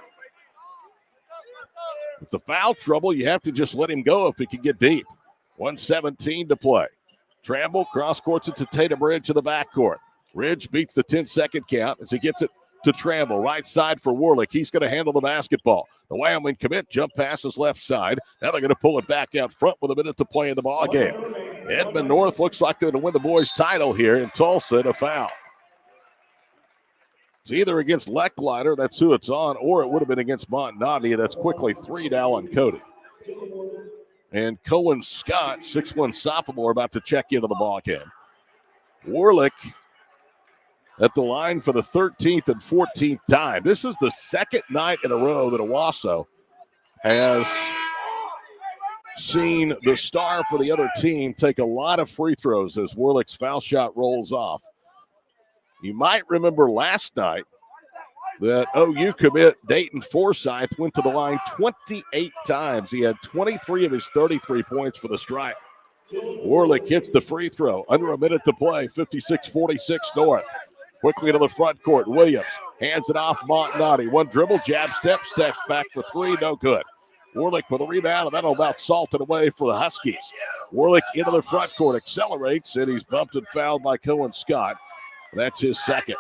With the foul trouble, you have to just let him go if he can get deep. 1:17 to play. Tramble cross-courts it to Tatum Ridge to the backcourt. Ridge beats the 10-second count as he gets it to Tramble. Right side for Warlick. He's going to handle the basketball. The Wyoming commit jump passes left side. Now they're going to pull it back out front with a minute to play in the ballgame. Edmond North looks like they're going to win the boys' title here in Tulsa in a foul. It's either against Leckleiter, that's who it's on, or it would have been against Montanati. That's quickly 3 to Allen Cody. And Cohen Scott, 6'1" sophomore, about to check into the ballgame. Warlick at the line for the 13th and 14th time. This is the second night in a row that Owasso has seen the star for the other team take a lot of free throws as Warlick's foul shot rolls off. You might remember last night that OU commit Dayton Forsyth went to the line 28 times. He had 23 of his 33 points for the Stripe. Warlick hits the free throw. Under a minute to play. 56-46 North. Quickly to the front court. Williams hands it off. Montanati. One dribble, jab, step back for three. No good. Warlick with a rebound, and that'll about salt it away for the Huskies. Warlick into the front court, accelerates, and he's bumped and fouled by Cohen Scott. That's his second.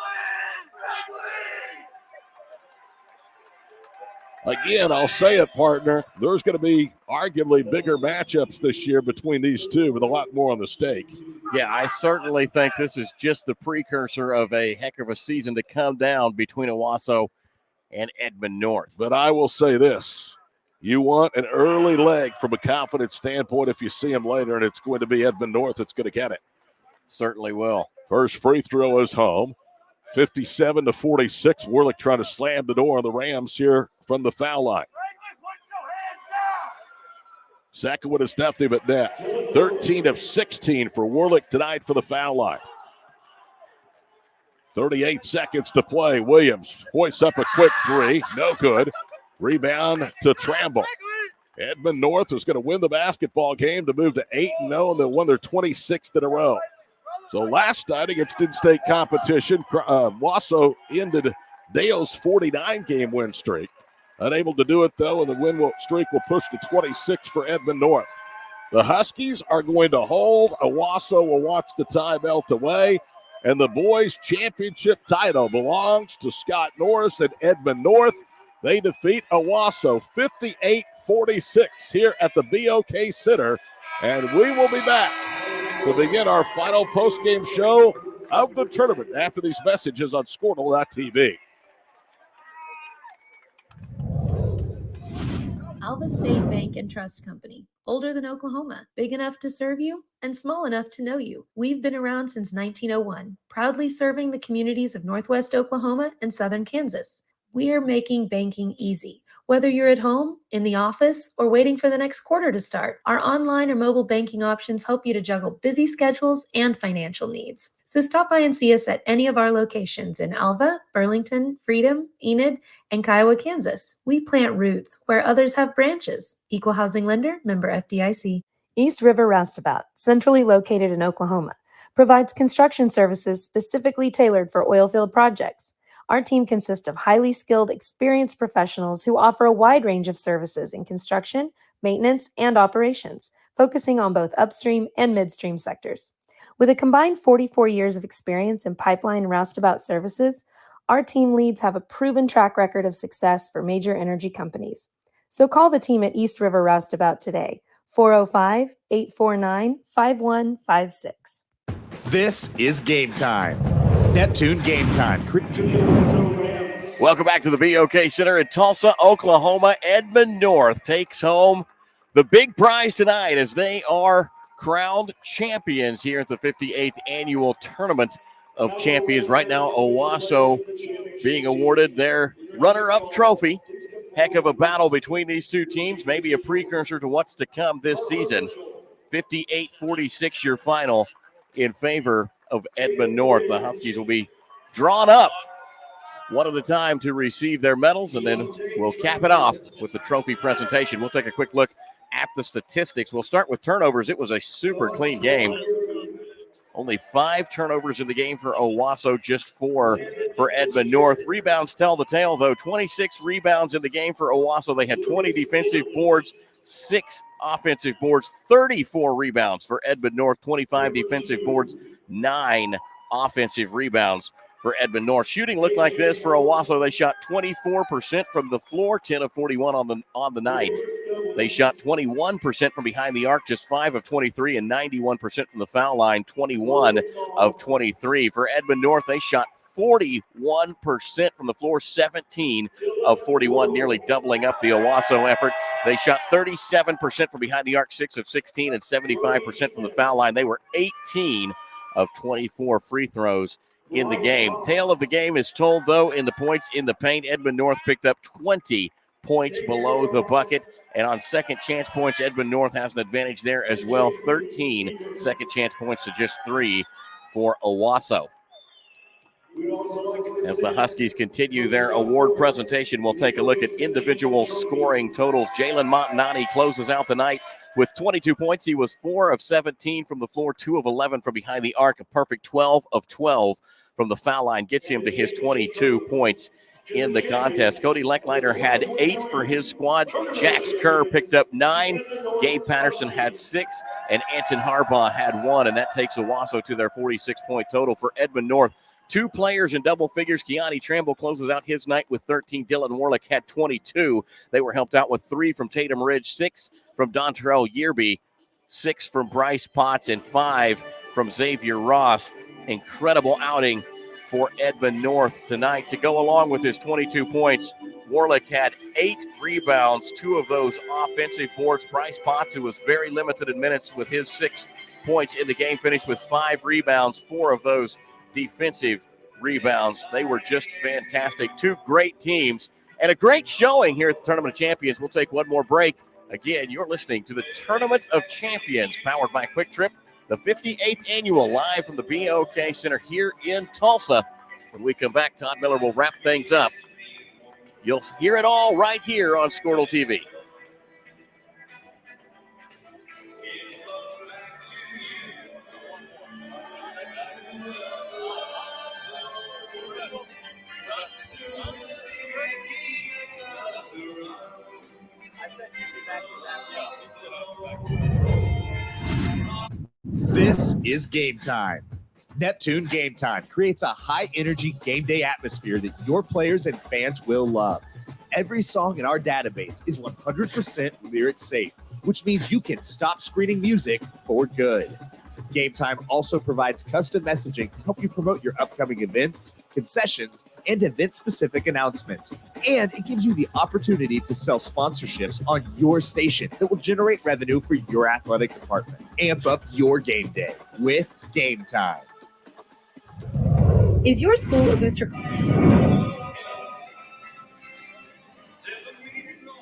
Again, I'll say it, partner. There's going to be arguably bigger matchups this year between these two with a lot more on the stake. Yeah, I certainly think this is just the precursor of a heck of a season to come down between Owasso and Edmond North. But I will say this. You want an early leg from a confidence standpoint if you see him later, and it's going to be Edmond North that's going to get it. Certainly will. First free throw is home. 57-46. Warlick trying to slam the door on the Rams here from the foul line. Second one is nothing but net. 13 of 16 for Warlick tonight for the foul line. 38 seconds to play. Williams hoists up a quick three. No good. Rebound to Tramble. Edmond North is going to win the basketball game to move to 8-0, and they'll win their 26th in a row. So last night against in-state competition, Owasso ended Dale's 49-game win streak. Unable to do it, though, and the win streak will push to 26 for Edmond North. The Huskies are going to hold. Owasso will watch the timeout away, and the boys' championship title belongs to Scott Norris and Edmond North. They defeat Owasso 58-46 here at the BOK Center, and we will be back to begin our final post-game show of the tournament after these messages on Squirtle.tv. Alva State Bank and Trust Company. Older than Oklahoma, big enough to serve you, and small enough to know you. We've been around since 1901, proudly serving the communities of Northwest Oklahoma and Southern Kansas. We are making banking easy. Whether you're at home, in the office, or waiting for the next quarter to start, our online or mobile banking options help you to juggle busy schedules and financial needs. So stop by and see us at any of our locations in Alva, Burlington, Freedom, Enid, and Kiowa, Kansas. We plant roots where others have branches. Equal housing lender, member FDIC. East River Roustabout, centrally located in Oklahoma, provides construction services specifically tailored for oilfield projects. Our team consists of highly skilled, experienced professionals who offer a wide range of services in construction, maintenance, and operations, focusing on both upstream and midstream sectors. With a combined 44 years of experience in pipeline and roustabout services, our team leads have a proven track record of success for major energy companies. So call the team at East River Roustabout today, 405-849-5156. This is Game Time. Neptune Game Time. Welcome back to the BOK Center in Tulsa, Oklahoma. Edmond North takes home the big prize tonight as they are crowned champions here at the 58th Annual Tournament of Champions. Right now, Owasso being awarded their runner-up trophy. Heck of a battle between these two teams, maybe a precursor to what's to come this season. 58-46 your final in favor of Edmond North. The Huskies will be drawn up one at a time to receive their medals, and then we'll cap it off with the trophy presentation. We'll take a quick look at the statistics. We'll start with turnovers. It was a super clean game. Only 5 turnovers in the game for Owasso, just 4 for Edmond North. Rebounds tell the tale, though. 26 rebounds in the game for Owasso. They had 20 defensive boards, 6 offensive boards, 34 rebounds for Edmond North, 25 defensive boards, 9 offensive rebounds for Edmond North. Shooting looked like this for Owasso. They shot 24% from the floor, 10 of 41 on the night. They shot 21% from behind the arc, just 5 of 23, and 91% from the foul line, 21 of 23. For Edmond North, they shot 41% from the floor, 17 of 41, nearly doubling up the Owasso effort. They shot 37% from behind the arc, 6 of 16, and 75% from the foul line. They were 18 of 24 free throws in the game. Tale of the game is told, though, in the points in the paint. Edmond North picked up 20 points below the bucket. And on second chance points, Edmond North has an advantage there as well. 13 second chance points to just 3 for Owasso. As the Huskies continue their award presentation, we'll take a look at individual scoring totals. Jalen Montanati closes out the night with 22 points. He was 4 of 17 from the floor, 2 of 11 from behind the arc, a perfect 12 of 12 from the foul line, gets him to his 22 points in the contest. Cody Lecklider had 8 for his squad. Jax Kerr picked up 9. Gabe Patterson had 6. And Anson Harbaugh had 1. And that takes Owasso to their 46-point total. For Edmond North, 2 players in double figures. Keani Tramble closes out his night with 13. Dylan Warlick had 22. They were helped out with 3 from Tatum Ridge, 6 from Dontrell Yearby, 6 from Bryce Potts, and 5 from Xavier Ross. Incredible outing for Edmond North tonight. To go along with his 22 points, Warlick had 8 rebounds, 2 of those offensive boards. Bryce Potts, who was very limited in minutes with his 6 points in the game, finished with 5 rebounds, 4 of those defensive rebounds. They were just fantastic. 2 great teams and a great showing here at the Tournament of Champions. We'll take one more break. Again, you're listening to the Tournament of Champions, powered by Quick Trip, the 58th annual, live from the BOK Center here in Tulsa. When we come back, Todd Miller will wrap things up. You'll hear it all right here on Squirtle TV. This is Game Time. Neptune Game Time creates a high-energy game day atmosphere that your players and fans will love. Every song in our database is 100% lyric safe, which means you can stop screening music for good. Game Time also provides custom messaging to help you promote your upcoming events, concessions, and event-specific announcements. And it gives you the opportunity to sell sponsorships on your station that will generate revenue for your athletic department. Amp up your game day with Game Time. Is your school a booster club?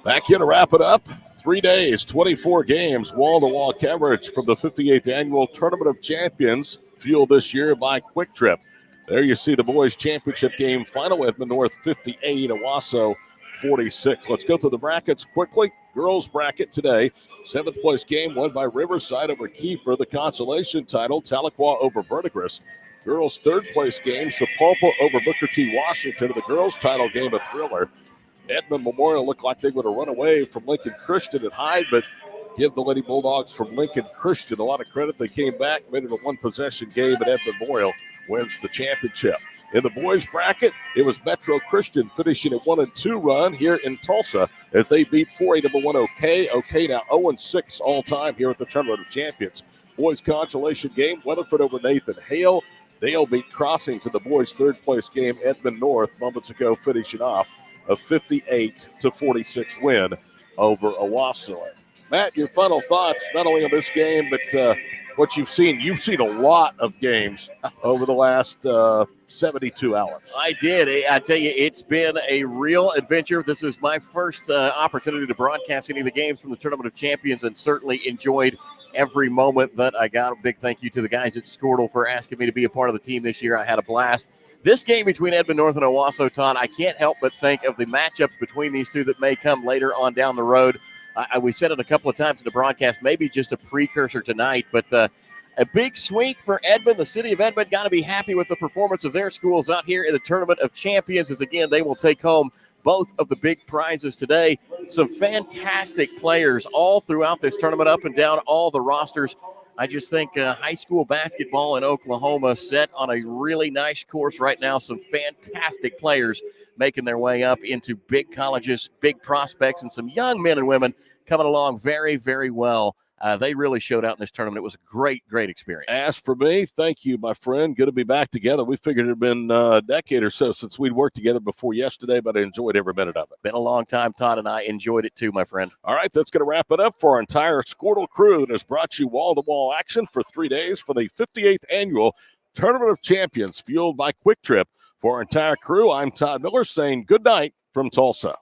Back here to wrap it up. 3 days, 24 games, wall-to-wall coverage from the 58th Annual Tournament of Champions, fueled this year by Quick Trip. There you see the boys' championship game final. Edmond North 58, Owasso 46. Let's go through the brackets quickly. Girls bracket today. 7th place game won by Riverside over Kiefer. The consolation title, Tahlequah over Verdigris. Girls' 3rd place game, Sapulpa over Booker T. Washington. The girls' title game, a thriller. Edmond Memorial looked like they would have run away from Lincoln Christian at Hyde, but give the Lady Bulldogs from Lincoln Christian a lot of credit. They came back, made it a 1-possession game, and Edmond Memorial wins the championship. In the boys' bracket, it was Metro Christian finishing a 1-2 run here in Tulsa as they beat 4A number 1 OK. OK now 0-6 all time here at the Tournament of Champions. Boys' consolation game, Weatherford over Nathan Hale. Dale beat Crossings in the boys' 3rd place game. Edmond North moments ago finishing off a 58-46 win over Owasso. Matt, your final thoughts, not only on this game, but what you've seen. You've seen a lot of games over the last 72 hours. I did. I tell you, it's been a real adventure. This is my first opportunity to broadcast any of the games from the Tournament of Champions, and certainly enjoyed every moment that I got. A big thank you to the guys at Squirtle for asking me to be a part of the team this year. I had a blast. This game between Edmond North and Owasso, Todd, I can't help but think of the matchups between these two that may come later on down the road. We said it a couple of times in the broadcast, maybe just a precursor tonight, but a big sweep for Edmond. The city of Edmond got to be happy with the performance of their schools out here in the Tournament of Champions, as again, they will take home both of the big prizes today. Some fantastic players all throughout this tournament, up and down all the rosters. I just think high school basketball in Oklahoma set on a really nice course right now. Some fantastic players making their way up into big colleges, big prospects, and some young men and women coming along very, very well. They really showed out in this tournament. It was a great, great experience. As for me, thank you, my friend. Good to be back together. We figured it had been a decade or so since we'd worked together before yesterday, but I enjoyed every minute of it. Been a long time, Todd, and I enjoyed it too, my friend. All right, that's going to wrap it up for our entire Squirtle crew that has brought you wall-to-wall action for 3 days for the 58th Annual Tournament of Champions, fueled by Quick Trip. For our entire crew, I'm Todd Miller saying good night from Tulsa.